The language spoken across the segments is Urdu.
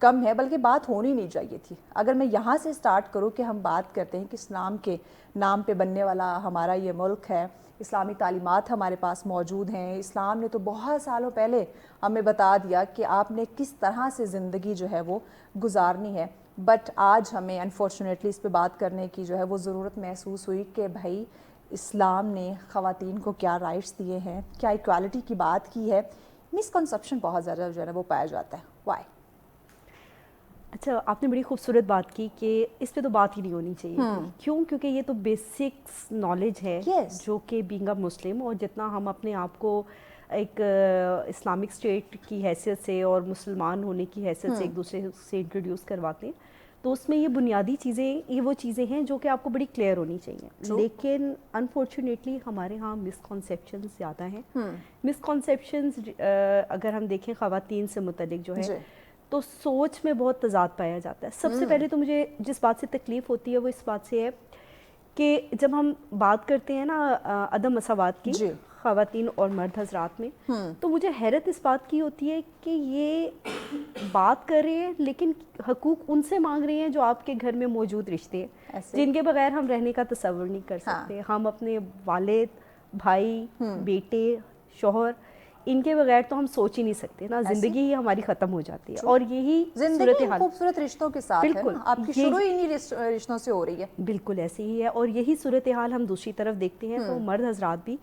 کم ہے، بلکہ بات ہونی نہیں چاہیے تھی. اگر میں یہاں سے سٹارٹ کروں کہ ہم بات کرتے ہیں کہ اسلام کے نام پہ بننے والا ہمارا یہ ملک ہے، اسلامی تعلیمات ہمارے پاس موجود ہیں، اسلام نے تو بہت سالوں پہلے ہمیں بتا دیا کہ آپ نے کس طرح سے زندگی جو ہے وہ گزارنی ہے. بٹ آج ہمیں انفارچونیٹلی اس پہ بات کرنے کی جو ہے وہ ضرورت محسوس ہوئی کہ بھائی اسلام نے خواتین کو کیا رائٹس دیے ہیں، کیا ایکوالٹی کی بات کی ہے. مسکنسیپشن بہت زیادہ جو ہے نا وہ پایا جاتا ہے. وائی؟ اچھا، آپ نے بڑی خوبصورت بات کی کہ اس پہ تو بات ہی نہیں ہونی چاہیے. کیوں؟ کیونکہ یہ تو بیسکس نالج ہے جو کہ بینگ اے مسلم، اور جتنا ہم اپنے آپ کو ایک اسلامک اسٹیٹ کی حیثیت سے اور مسلمان ہونے کی حیثیت سے ایک دوسرے سے انٹروڈیوس کرواتے ہیں، تو اس میں یہ بنیادی چیزیں، یہ وہ چیزیں ہیں جو کہ آپ کو بڑی کلیئر ہونی چاہیے. لیکن انفارچونیٹلی ہمارے ہاں مسکنسیپشنز زیادہ ہیں. مسکنسیپشنز اگر ہم دیکھیں خواتین سے متعلق جو ہے تو سوچ میں بہت تضاد پایا جاتا ہے. سب سے پہلے تو مجھے جس بات سے تکلیف ہوتی ہے وہ اس بات سے ہے کہ جب ہم بات کرتے ہیں نا عدم مساوات کی خواتین اور مرد حضرات میں، تو مجھے حیرت اس بات کی ہوتی ہے کہ یہ بات کر رہے ہیں لیکن حقوق ان سے مانگ رہے ہیں جو آپ کے گھر میں موجود رشتے ہیں، جن کے بغیر ہم رہنے کا تصور نہیں کر سکتے. ہم اپنے والد، بھائی، بیٹے، شوہر، ان کے بغیر تو ہم سوچ ہی نہیں سکتے نا. زندگی ہی ہماری ختم ہو جاتی ہے. اور یہی زندگی خوبصورت رشتوں کے ساتھ ہے، آپ کی شروع ہی انہی رشتوں سے ہو رہی ہے. بالکل ایسے ہی ہے. اور یہی صورتحال ہم دوسری طرف دیکھتے ہیں تو مرد حضرات بھی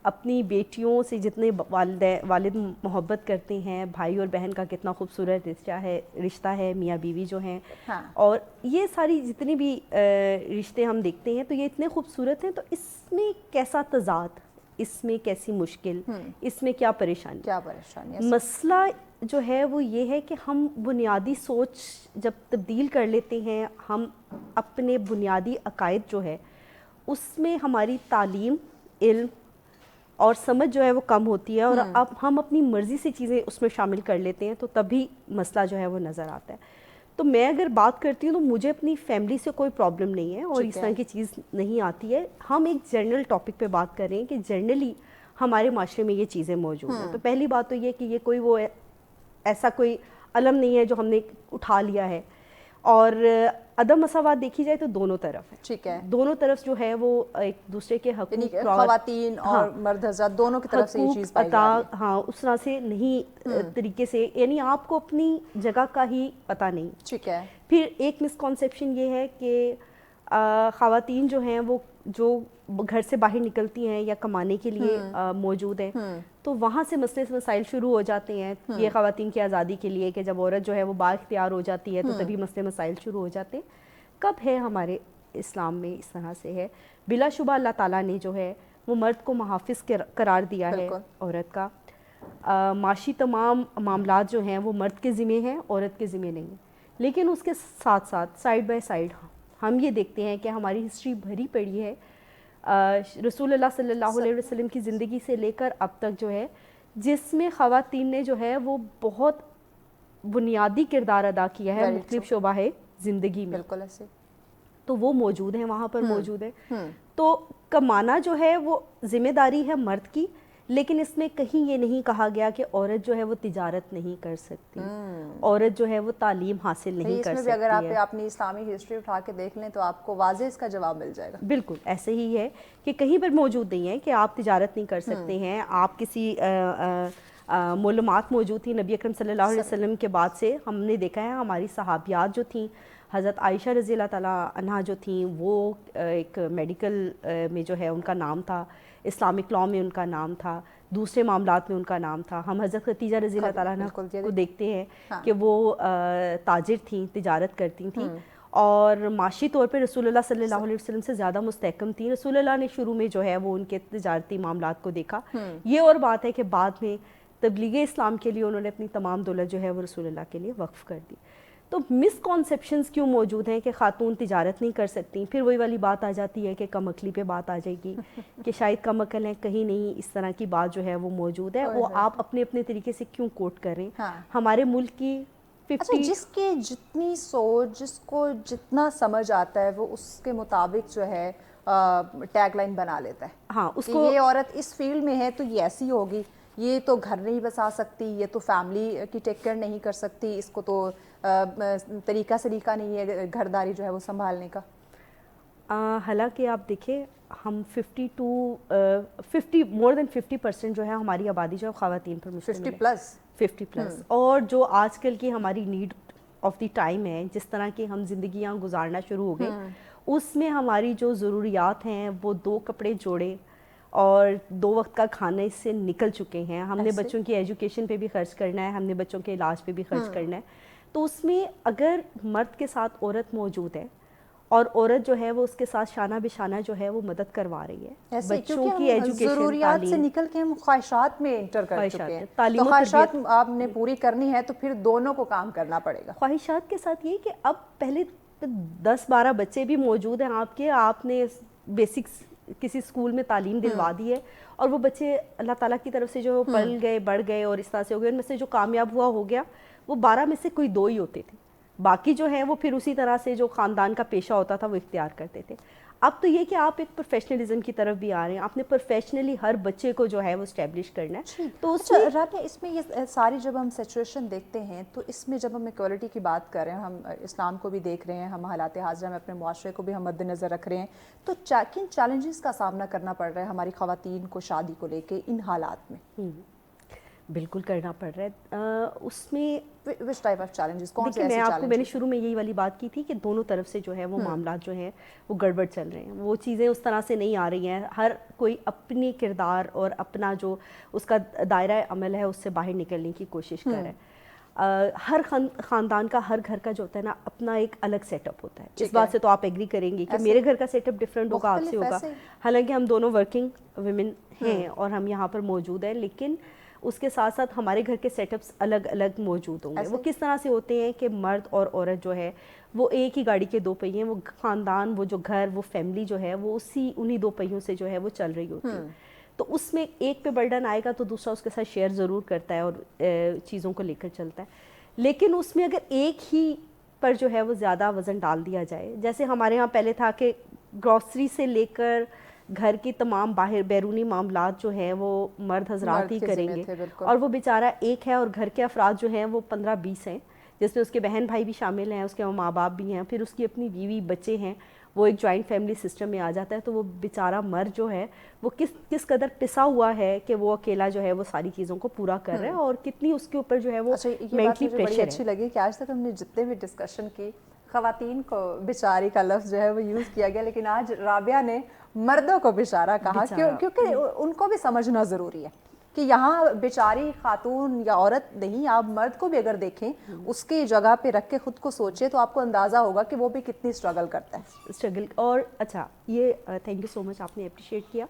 اپنی بیٹیوں سے جتنے والد محبت کرتے ہیں، بھائی اور بہن کا کتنا خوبصورت رشتہ ہے، میاں بیوی جو ہیں، اور یہ ساری جتنے بھی رشتے ہم دیکھتے ہیں تو یہ اتنے خوبصورت ہیں. تو اس میں کیسا تضاد، اس میں کیسی مشکل، اس میں کیا پریشانی؟ مسئلہ جو ہے وہ یہ ہے کہ ہم بنیادی سوچ جب تبدیل کر لیتے ہیں، ہم اپنے بنیادی عقائد جو ہے اس میں ہماری تعلیم، علم اور سمجھ جو ہے وہ کم ہوتی ہے، اور اب ہم اپنی مرضی سے چیزیں اس میں شامل کر لیتے ہیں تو تبھی مسئلہ جو ہے وہ نظر آتا ہے. تو میں اگر بات کرتی ہوں تو مجھے اپنی فیملی سے کوئی پرابلم نہیں ہے اور اس طرح کی چیز نہیں آتی ہے. ہم ایک جنرل ٹاپک پہ بات کر رہے ہیں کہ جنرلی ہمارے معاشرے میں یہ چیزیں موجود ہیں. تو پہلی بات تو یہ کہ یہ کوئی وہ ایسا کوئی علم نہیں ہے جو ہم نے اٹھا لیا ہے. اور عدم مساوات دیکھی جائے تو دونوں طرف ہے. ٹھیک ہے، دونوں طرف جو ہے وہ ایک دوسرے کے حقوق، خواتین اور مرد حضرات دونوں کی طرف سے یہ چیز پائی جا رہی ہے. ہاں اس طرح سے نہیں طریقے سے، یعنی آپ کو اپنی جگہ کا ہی پتہ نہیں. ٹھیک ہے. پھر ایک مسکنسیپشن یہ ہے کہ خواتین جو ہیں وہ جو گھر سے باہر نکلتی ہیں یا کمانے کے لیے موجود ہیں تو وہاں سے مسائل شروع ہو جاتے ہیں. یہ خواتین کی آزادی کے لیے کہ جب عورت جو ہے وہ با اختیار ہو جاتی ہے تو تبھی مسائل شروع ہو جاتے ہیں. کب ہے ہمارے اسلام میں اس طرح سے ہے؟ بلا شبہ اللہ تعالیٰ نے جو ہے وہ مرد کو محافظ قرار دیا ہے عورت کا. معاشی تمام معاملات جو ہیں وہ مرد کے ذمہ ہیں، عورت کے ذمہ نہیں ہیں. لیکن اس کے ساتھ ساتھ سائڈ بائی سائڈ ہم یہ دیکھتے ہیں کہ ہماری ہسٹری بھری پڑی ہے رسول اللہ صلی اللہ علیہ وسلم کی زندگی سے لے کر اب تک جو ہے، جس میں خواتین نے جو ہے وہ بہت بنیادی کردار ادا کیا ہے مختلف شعبہ ہے زندگی میں. بالکل ایسے تو وہ موجود ہیں، وہاں پر موجود ہیں. تو کمانا جو ہے وہ ذمہ داری ہے مرد کی، لیکن اس میں کہیں یہ نہیں کہا گیا کہ عورت جو ہے وہ تجارت نہیں کر سکتی، عورت جو ہے وہ تعلیم حاصل نہیں کر سکتی ہے. اگر آپ اپنی اسلامی ہسٹری اٹھا کے دیکھ لیں تو آپ کو واضح اس کا جواب مل جائے گا. بالکل ایسے ہی ہے کہ کہیں پر موجود نہیں ہے کہ آپ تجارت نہیں کر سکتے ہیں. آپ کسی معلومات موجود تھی نبی اکرم صلی اللہ علیہ وسلم کے بعد سے. ہم نے دیکھا ہے ہماری صحابیات جو تھیں، حضرت عائشہ رضی اللہ تعالیٰ عنہا جو تھیں، وہ ایک میڈیکل میں جو ہے ان کا نام تھا، اسلامک لاء میں ان کا نام تھا، دوسرے معاملات میں ان کا نام تھا. ہم حضرت خدیجہ رضی اللہ تعالیٰ عنہ کو دیکھتے ہیں کہ وہ تاجر تھیں، تجارت کرتی تھیں اور معاشی طور پہ رسول اللہ صلی اللہ علیہ وسلم سے زیادہ مستحکم تھیں. رسول اللہ نے شروع میں جو ہے وہ ان کے تجارتی معاملات کو دیکھا. یہ اور بات ہے کہ بعد میں تبلیغ اسلام کے لیے انہوں نے اپنی تمام دولت جو ہے وہ رسول اللہ کے لیے وقف کر دی. تو مسکنسیپشنز کیوں موجود ہیں کہ خاتون تجارت نہیں کر سکتی؟ پھر وہی والی بات آ جاتی ہے کہ کم عقلی پہ بات آ جائے گی کہ شاید کم عقل ہیں، کہیں نہیں اس طرح کی بات جو ہے وہ موجود ہے. وہ آپ اپنے اپنے طریقے سے کیوں کوٹ کر رہے ہیں؟ ہمارے ملک کی جس کی جتنی سوچ، جس کو جتنا سمجھ آتا ہے وہ اس کے مطابق جو ہے ٹیگ لائن بنا لیتا ہے. ہاں، اس کو یہ عورت اس فیلڈ میں ہے تو یہ ایسی ہوگی، یہ تو گھر نہیں بسا سکتی, یہ تو فیملی کی ٹیک کیئر نہیں کر سکتی, اس کو تو طریقہ سلیقہ نہیں ہے گھرداری جو ہے وہ سنبھالنے کا. حالانکہ آپ دیکھیں ہم 50 مور دین 50% جو ہے ہماری آبادی جو ہے خواتین پر مشتمل ہے. 50+. اور جو آج کل کی ہماری نیڈ آف دی ٹائم ہے, جس طرح کی ہم زندگیاں گزارنا شروع ہو گئے, اس میں ہماری جو ضروریات ہیں وہ 2 کپڑے جوڑے اور 2 وقت کا کھانا اس سے نکل چکے ہیں. ہم نے بچوں کی ایجوکیشن پہ بھی خرچ کرنا ہے, ہم نے بچوں کے علاج پہ بھی خرچ کرنا ہے. تو اس میں اگر مرد کے ساتھ عورت موجود ہے اور عورت جو ہے وہ اس کے ساتھ شانہ بشانہ جو ہے وہ مدد کروا رہی ہے, بچوں کی ایجوکیشن, ضروریات سے نکل کے ہم خواہشات میں انٹر کر چکے ہیں. تعلیم تو و خواہشات آپ نے پوری کرنی ہے تو پھر دونوں کو کام کرنا پڑے گا. خواہشات کے ساتھ یہ کہ اب پہلے 10-12 بچے بھی موجود ہیں آپ نے بیسکس کسی اسکول میں تعلیم دلوا دی ہے, اور وہ بچے اللہ تعالیٰ کی طرف سے جو پل گئے, بڑھ گئے اور اس طرح سے ہو گئے. ان میں سے جو کامیاب ہوا ہو گیا, وہ 12 میں سے کوئی 2 ہی ہوتے تھے, باقی جو ہیں وہ پھر اسی طرح سے جو خاندان کا پیشہ ہوتا تھا وہ اختیار کرتے تھے. اب تو یہ کہ آپ ایک پروفیشنلزم کی طرف بھی آ رہے ہیں, آپ نے پروفیشنلی ہر بچے کو جو ہے وہ اسٹیبلش کرنا ہے. تو رابعہ, اس میں یہ ساری جب ہم سچویشن دیکھتے ہیں تو اس میں جب ہم ایکوالٹی کی بات کر رہے ہیں, ہم اسلام کو بھی دیکھ رہے ہیں, ہم حالات حاضرہ میں اپنے معاشرے کو بھی ہم مد نظر رکھ رہے ہیں, تو کن چیلنجز کا سامنا کرنا پڑ رہا ہے ہماری خواتین کو شادی کو لے کے ان حالات میں؟ بالکل کرنا پڑ رہا ہے. اس میں which type of challenges, کون سے ایسے challenges؟ میں نے شروع میں یہی والی بات کی تھی کہ دونوں طرف سے جو ہے وہ معاملات جو ہیں وہ گڑبڑ چل رہے ہیں, وہ چیزیں اس طرح سے نہیں آ رہی ہیں. ہر کوئی اپنی کردار اور اپنا جو اس کا دائرہ عمل ہے اس سے باہر نکلنے کی کوشش کر رہے ہیں. ہر خاندان کا, ہر گھر کا جو ہوتا ہے نا, اپنا ایک الگ سیٹ اپ ہوتا ہے. اس بات سے تو آپ ایگری کریں گے کہ میرے گھر کا سیٹ اپ ڈفرینٹ ہوگا, آپ سے ہوگا. حالانکہ ہم دونوں ورکنگ ویمن ہیں اور ہم یہاں پر موجود ہیں, لیکن اس کے ساتھ ساتھ ہمارے گھر کے سیٹ اپس الگ الگ موجود ہوں گے. وہ کس طرح سے ہوتے ہیں کہ مرد اور عورت جو ہے وہ ایک ہی گاڑی کے 2 پہیے ہیں, وہ خاندان, وہ جو گھر, وہ فیملی جو ہے وہ انہی 2 پہیوں سے جو ہے وہ چل رہی ہوتی ہے. تو اس میں ایک پہ برڈن آئے گا تو دوسرا اس کے ساتھ شیئر ضرور کرتا ہے اور چیزوں کو لے کر چلتا ہے. لیکن اس میں اگر ایک ہی پر جو ہے وہ زیادہ وزن ڈال دیا جائے, جیسے ہمارے ہاں پہلے تھا کہ گروسری سے لے کر گھر کی تمام بیرونی معاملات جو ہیں وہ مرد حضرات ہی کریں گے, اور وہ بیچارہ ایک ہے اور گھر کے افراد جو ہیں وہ 15-20 ہیں, جس میں اس کے بہن بھائی بھی شامل ہیں, اس کے ماں باپ بھی ہیں, پھر اس کی اپنی بیوی بچے ہیں. وہ ایک جوائنٹ فیملی سسٹم میں آ جاتا ہے. تو وہ بیچارہ مرد جو ہے وہ کس قدر پسا ہوا ہے کہ وہ اکیلا جو ہے وہ ساری چیزوں کو پورا کر رہا ہے, اور کتنی اس کے اوپر جو ہے وہ مینٹلی پریشر ہے. بڑی اچھی لگی کہ آج تک ہم نے جتنے بھی ڈسکشن کی خواتین کو بیچاری کا لفظ جو ہے وہ یوز کیا گیا, لیکن آج رابعہ نے مردوں کو بیچارہ کہا, کیونکہ ان کو بھی سمجھنا ضروری ہے کہ یہاں بیچاری خاتون یا عورت نہیں, آپ مرد کو بھی اگر دیکھیں اس کی جگہ پہ رکھ کے خود کو سوچیں تو آپ کو اندازہ ہوگا کہ وہ بھی کتنی اسٹرگل کرتا ہے. اور اچھا, یہ تھینک یو سو مچ, آپ نے اپریشیٹ کیا.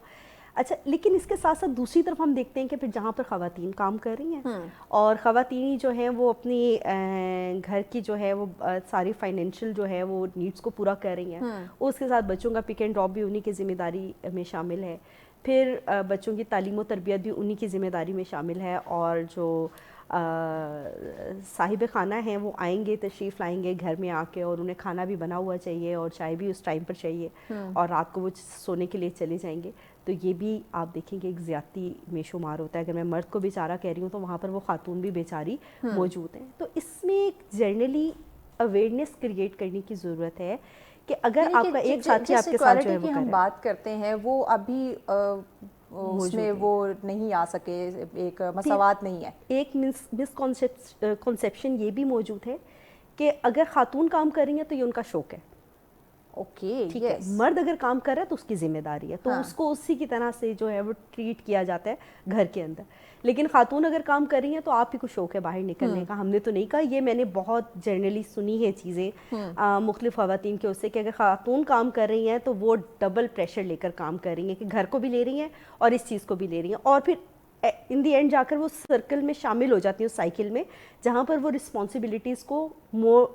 اچھا, لیکن اس کے ساتھ ساتھ دوسری طرف ہم دیکھتے ہیں کہ پھر جہاں پر خواتین کام کر رہی ہیں اور خواتین جو ہیں وہ اپنی گھر کی جو ہے وہ ساری فائنینشیل جو ہے وہ نیڈس کو پورا کر رہی ہیں, اس کے ساتھ بچوں کا پک اینڈ ڈراپ بھی انہی کی ذمہ داری میں شامل ہے, پھر بچوں کی تعلیم و تربیت بھی انہی کی ذمہ داری میں شامل ہے, اور جو صاحب خانہ ہیں وہ آئیں گے, تشریف لائیں گے گھر میں آ کے, اور انہیں کھانا بھی بنا ہوا چاہیے اور چائے بھی اس ٹائم پر چاہیے, اور رات کو وہ سونے کے لیے چلے جائیں گے. تو یہ بھی آپ دیکھیں کہ ایک زیادتی میں شمار ہوتا ہے. اگر میں مرد کو بیچارہ کہہ رہی ہوں تو وہاں پر وہ خاتون بھی بیچاری موجود ہیں. تو اس میں ایک جنرلی اویئرنیس کریٹ کرنے کی ضرورت ہے کہ اگر آپ کا ایک ساتھی آپ کے ساتھ جو ہے وہ ہم بات کرتے ہیں وہ ابھی اس میں وہ نہیں آ سکے, ایک مساوات نہیں ہے. ایک مس کنسیپشن یہ بھی موجود ہے کہ اگر خاتون کام کر رہی ہیں تو یہ ان کا شوق ہے. اوکے, ٹھیک ہے, مرد اگر کام کر رہا ہے تو اس کی ذمہ داری ہے, تو اس کو اسی کی طرح سے جو ہے وہ ٹریٹ کیا جاتا ہے گھر کے اندر. لیکن خاتون اگر کام کر رہی ہیں تو آپ ہی کو شوق ہے باہر نکلنے کا. ہم نے تو نہیں کہا, یہ میں نے بہت جنرلی سنی ہے چیزیں مختلف خواتین کے اس سے کہ اگر خاتون کام کر رہی ہیں تو وہ ڈبل پریشر لے کر کام کر رہی ہیں, کہ گھر کو بھی لے رہی ہیں اور اس چیز کو بھی لے رہی ہیں, اور پھر ان دی اینڈ جا کر وہ سرکل میں شامل ہو جاتی ہیں, اس سائیکل میں, جہاں پر وہ رسپانسبلٹیز کو مور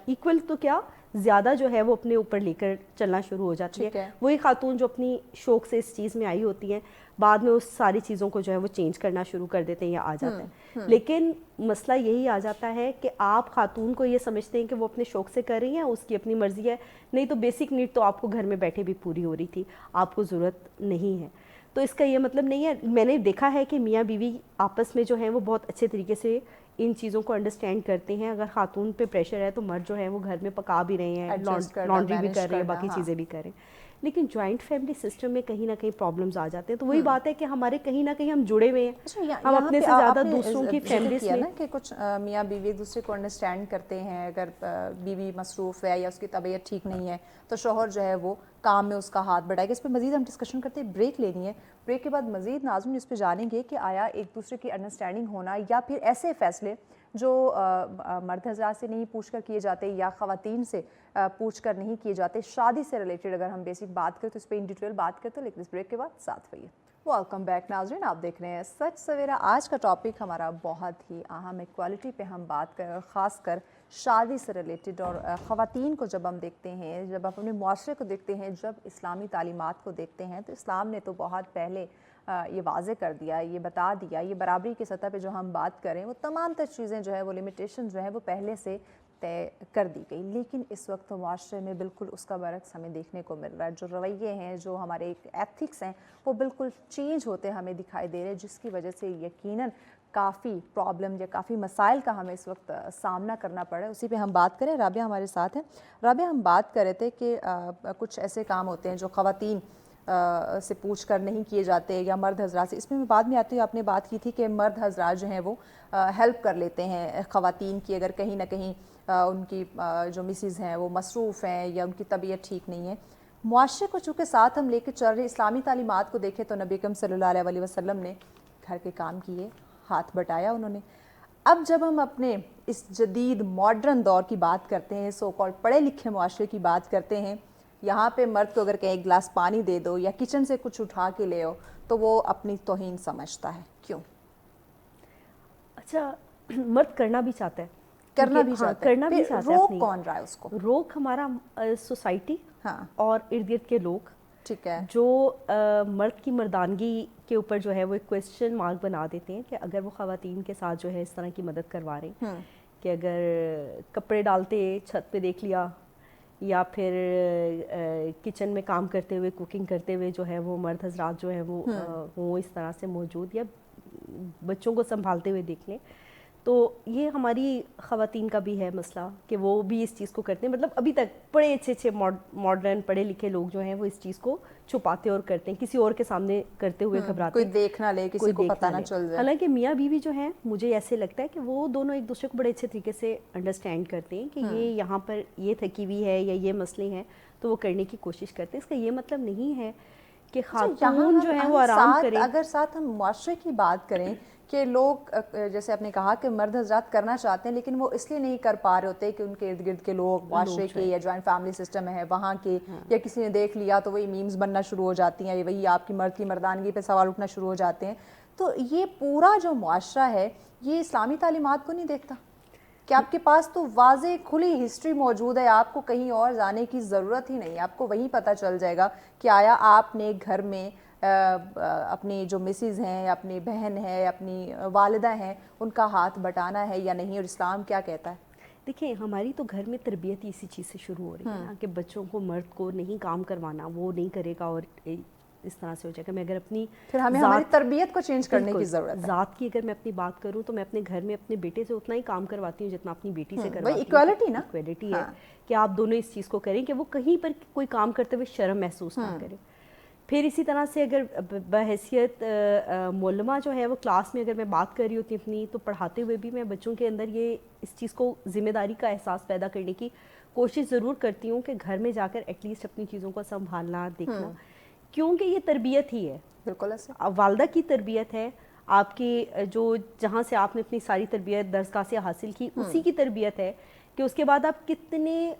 ایکول تو کیا زیادہ جو ہے وہ اپنے اوپر لے کر چلنا شروع ہو جاتی ہے. وہی خاتون جو اپنی شوق سے اس چیز میں آئی ہوتی ہیں, بعد میں اس ساری چیزوں کو جو ہے وہ چینج کرنا شروع کر دیتے ہیں یا آ جاتے ہیں. لیکن مسئلہ یہی آ جاتا ہے کہ آپ خاتون کو یہ سمجھتے ہیں کہ وہ اپنے شوق سے کر رہی ہیں, اس کی اپنی مرضی ہے, نہیں تو بیسک نیڈ تو آپ کو گھر میں بیٹھے بھی پوری ہو رہی تھی, آپ کو ضرورت نہیں ہے. تو اس کا یہ مطلب نہیں ہے. میں نے دیکھا ہے کہ میاں بیوی آپس میں جو ہیں وہ بہت اچھے طریقے سے ان چیزوں کو انڈرسٹینڈ کرتے ہیں. اگر خاتون پہ پریشر ہے تو مرد جو ہے وہ گھر میں پکا بھی رہے ہیں, لانڈری بھی کر رہے ہیں, باقی چیزیں بھی کر رہے ہیں. لیکن جوائنٹ فیملی سسٹم میں کہیں نہ کہیں پرابلمز آ جاتے ہیں. تو وہی بات ہے کہ ہمارے کہیں نہ کہیں ہم جڑے ہوئے ہیں, ہم اپنے سے زیادہ دوسروں کی فیملیز میں نا کہ کچھ میاں بیوی ایک دوسرے کو انڈرسٹینڈ کرتے ہیں. اگر بیوی مصروف ہے یا اس کی طبیعت ٹھیک نہیں ہے تو شوہر جو ہے وہ کام میں اس کا ہاتھ بڑھائے گا. اس پہ مزید ہم ڈسکشن کرتے ہیں, بریک لینی ہے. بریک کے بعد مزید ناظرین اس پہ جانیں گے کہ آیا ایک دوسرے کی انڈرسٹینڈنگ ہونا یا پھر ایسے فیصلے جو مرد حضرات سے نہیں پوچھ کر کیے جاتے یا خواتین سے پوچھ کر نہیں کیے جاتے, شادی سے ریلیٹڈ اگر ہم بیسک بات کریں تو اس پہ ان ڈیٹیل بات کرتے ہیں. لیکن اس بریک کے بعد ساتھ رہیے. ویلکم بیک ناظرین, آپ دیکھ رہے ہیں سچ سویرا. آج کا ٹاپک ہمارا بہت ہی اہم, ایکوالٹی پہ ہم بات کر, خاص کر شادی سے ریلیٹڈ. اور خواتین کو جب ہم دیکھتے ہیں, جب آپ اپنے معاشرے کو دیکھتے ہیں, جب اسلامی تعلیمات کو دیکھتے ہیں, تو اسلام نے تو بہت پہلے یہ واضح کر دیا, یہ بتا دیا, یہ برابری کی سطح پہ جو ہم بات کریں وہ تمام تر چیزیں جو ہے وہ لمیٹیشن جو ہے وہ پہلے سے طے کر دی گئی. لیکن اس وقت معاشرے میں بالکل اس کا برعکس ہمیں دیکھنے کو مل رہا ہے. جو رویے ہیں, جو ہمارے ایتھکس ہیں, وہ بالکل چینج ہوتے ہمیں دکھائی دے رہے ہیں, جس کی وجہ سے یقیناً کافی پرابلم یا کافی مسائل کا ہمیں اس وقت سامنا کرنا پڑا ہے. اسی پہ ہم بات کریں. رابعہ ہمارے ساتھ ہیں. رابعہ, ہم بات کر رہے تھے کہ کچھ ایسے کام ہوتے ہیں جو خواتین سے پوچھ کر نہیں کیے جاتے یا مرد حضرات سے. اس میں بعد میں آتی ہے, آپ نے بات کی تھی کہ مرد حضرات جو ہیں وہ ہیلپ کر لیتے ہیں خواتین کی, اگر کہیں نہ کہیں ان کی جو مسز ہیں وہ مصروف ہیں یا ان کی طبیعت ٹھیک نہیں ہے. معاشرے کو چونکہ ساتھ ہم لے کے چل رہے, اسلامی تعلیمات کو دیکھیں تو نبی اکرم صلی اللہ علیہ وسلم نے گھر کے کام کیے, ہاتھ بٹایا انہوں نے. اب جب ہم اپنے اس جدید ماڈرن دور کی بات کرتے ہیں, سو کال پڑھے لکھے معاشرے کی بات کرتے ہیں, یہاں پہ مرد کو اگر کہیں ایک گلاس پانی دے دو یا کچن سے کچھ اٹھا کے لے آؤ تو وہ اپنی توہین سمجھتا ہے. کیوں؟ اچھا, مرد کرنا بھی چاہتا ہے, کرنا بھی چاہتا ہے, روک کون رہا ہے اس کو؟ روک ہمارا سوسائٹی اور ارد گرد کے لوگ, ٹھیک ہے, جو مرد کی مردانگی کے اوپر جو ہے وہ ایک کویسچن مارک بنا دیتے ہیں کہ اگر وہ خواتین کے ساتھ جو ہے اس طرح کی مدد کروا رہے ہیں کہ اگر کپڑے ڈالتے چھت پہ دیکھ لیا یا پھر کچن میں کام کرتے ہوئے, کوکنگ کرتے ہوئے جو ہے وہ مرد حضرات جو ہے وہ ہوں اس طرح سے موجود, یا بچوں کو سنبھالتے ہوئے دیکھ لیں, تو یہ ہماری خواتین کا بھی ہے مسئلہ کہ وہ بھی اس چیز کو کرتے ہیں. مطلب ابھی تک بڑے اچھے ماڈرن پڑھے لکھے لوگ جو ہیں وہ اس چیز کو چھپاتے اور کرتے ہیں, کسی اور کے سامنے کرتے ہوئے گھبراتے, کوئی دیکھ نہ لے, کسی کو پتہ نہ چل جائے. حالانکہ میاں بیوی جو ہیں مجھے ایسے لگتا ہے کہ وہ دونوں ایک دوسرے کو بڑے اچھے طریقے سے انڈرسٹینڈ کرتے ہیں کہ یہ یہاں پر یہ تھکی ہوئی ہے یا یہ مسئلے ہیں تو وہ کرنے کی کوشش کرتے ہیں. اس کا یہ مطلب نہیں ہے کہ خاتون جو ہے وہ آرام کریں. اگر ساتھ ہم معاشرے کی بات کریں کہ لوگ, جیسے آپ نے کہا کہ مرد حضرات کرنا چاہتے ہیں لیکن وہ اس لیے نہیں کر پا رہے ہوتے کہ ان کے ارد گرد کے لوگ, معاشرے کے یا جوائنٹ فیملی سسٹم ہے وہاں کے, یا کسی نے دیکھ لیا تو وہی میمز بننا شروع ہو جاتی ہیں, وہی آپ کی مرد کی مردانگی پہ سوال اٹھنا شروع ہو جاتے ہیں. تو یہ پورا جو معاشرہ ہے یہ اسلامی تعلیمات کو نہیں دیکھتا کہ آپ کے پاس تو واضح کھلی ہسٹری موجود ہے, آپ کو کہیں اور جانے کی ضرورت ہی نہیں, آپ کو وہیں پتہ چل جائے گا کہ آیا آپ نے گھر میں اپنی جو مسز ہیں, اپنی بہن ہے, اپنی والدہ ہیں, ان کا ہاتھ بٹانا ہے یا نہیں, اور اسلام کیا کہتا ہے. دیکھیں ہماری تو گھر میں تربیت ہی اسی چیز سے شروع ہو رہی ہے نا کہ بچوں کو مرد کو نہیں کام کروانا, وہ نہیں کرے گا اور اس طرح سے ہو جائے گا. میں اگر اپنی پھر ہمیں ہماری تربیت کو چینج کرنے کی ضرورت ہے. ذات کی اگر میں اپنی بات کروں تو میں اپنے گھر میں اپنے بیٹے سے اتنا ہی کام کرواتی ہوں جتنا اپنی بیٹی سے کرواتی ہوں. ایکوالٹی نا, ایکوالٹی ہے کہ آپ دونوں اس چیز کو کریں کہ وہ کہیں پر کوئی کام کرتے ہوئے شرم محسوس نہ کرے. پھر اسی طرح سے اگر بحیثیت معلمہ جو ہے وہ کلاس میں اگر میں بات کر رہی ہوتی اپنی, تو پڑھاتے ہوئے بھی میں بچوں کے اندر یہ اس چیز کو ذمہ داری کا احساس پیدا کرنے کی کوشش ضرور کرتی ہوں کہ گھر میں جا کر ایٹ لیسٹ اپنی چیزوں کو سنبھالنا, دیکھنا, کیونکہ یہ تربیت ہی ہے. بالکل ایسے والدہ کی تربیت ہے, آپ کی جو جہاں سے آپ نے اپنی ساری تربیت درسگاہ سے حاصل کی اسی کی تربیت ہے کہ اس کے بعد آپ کتنے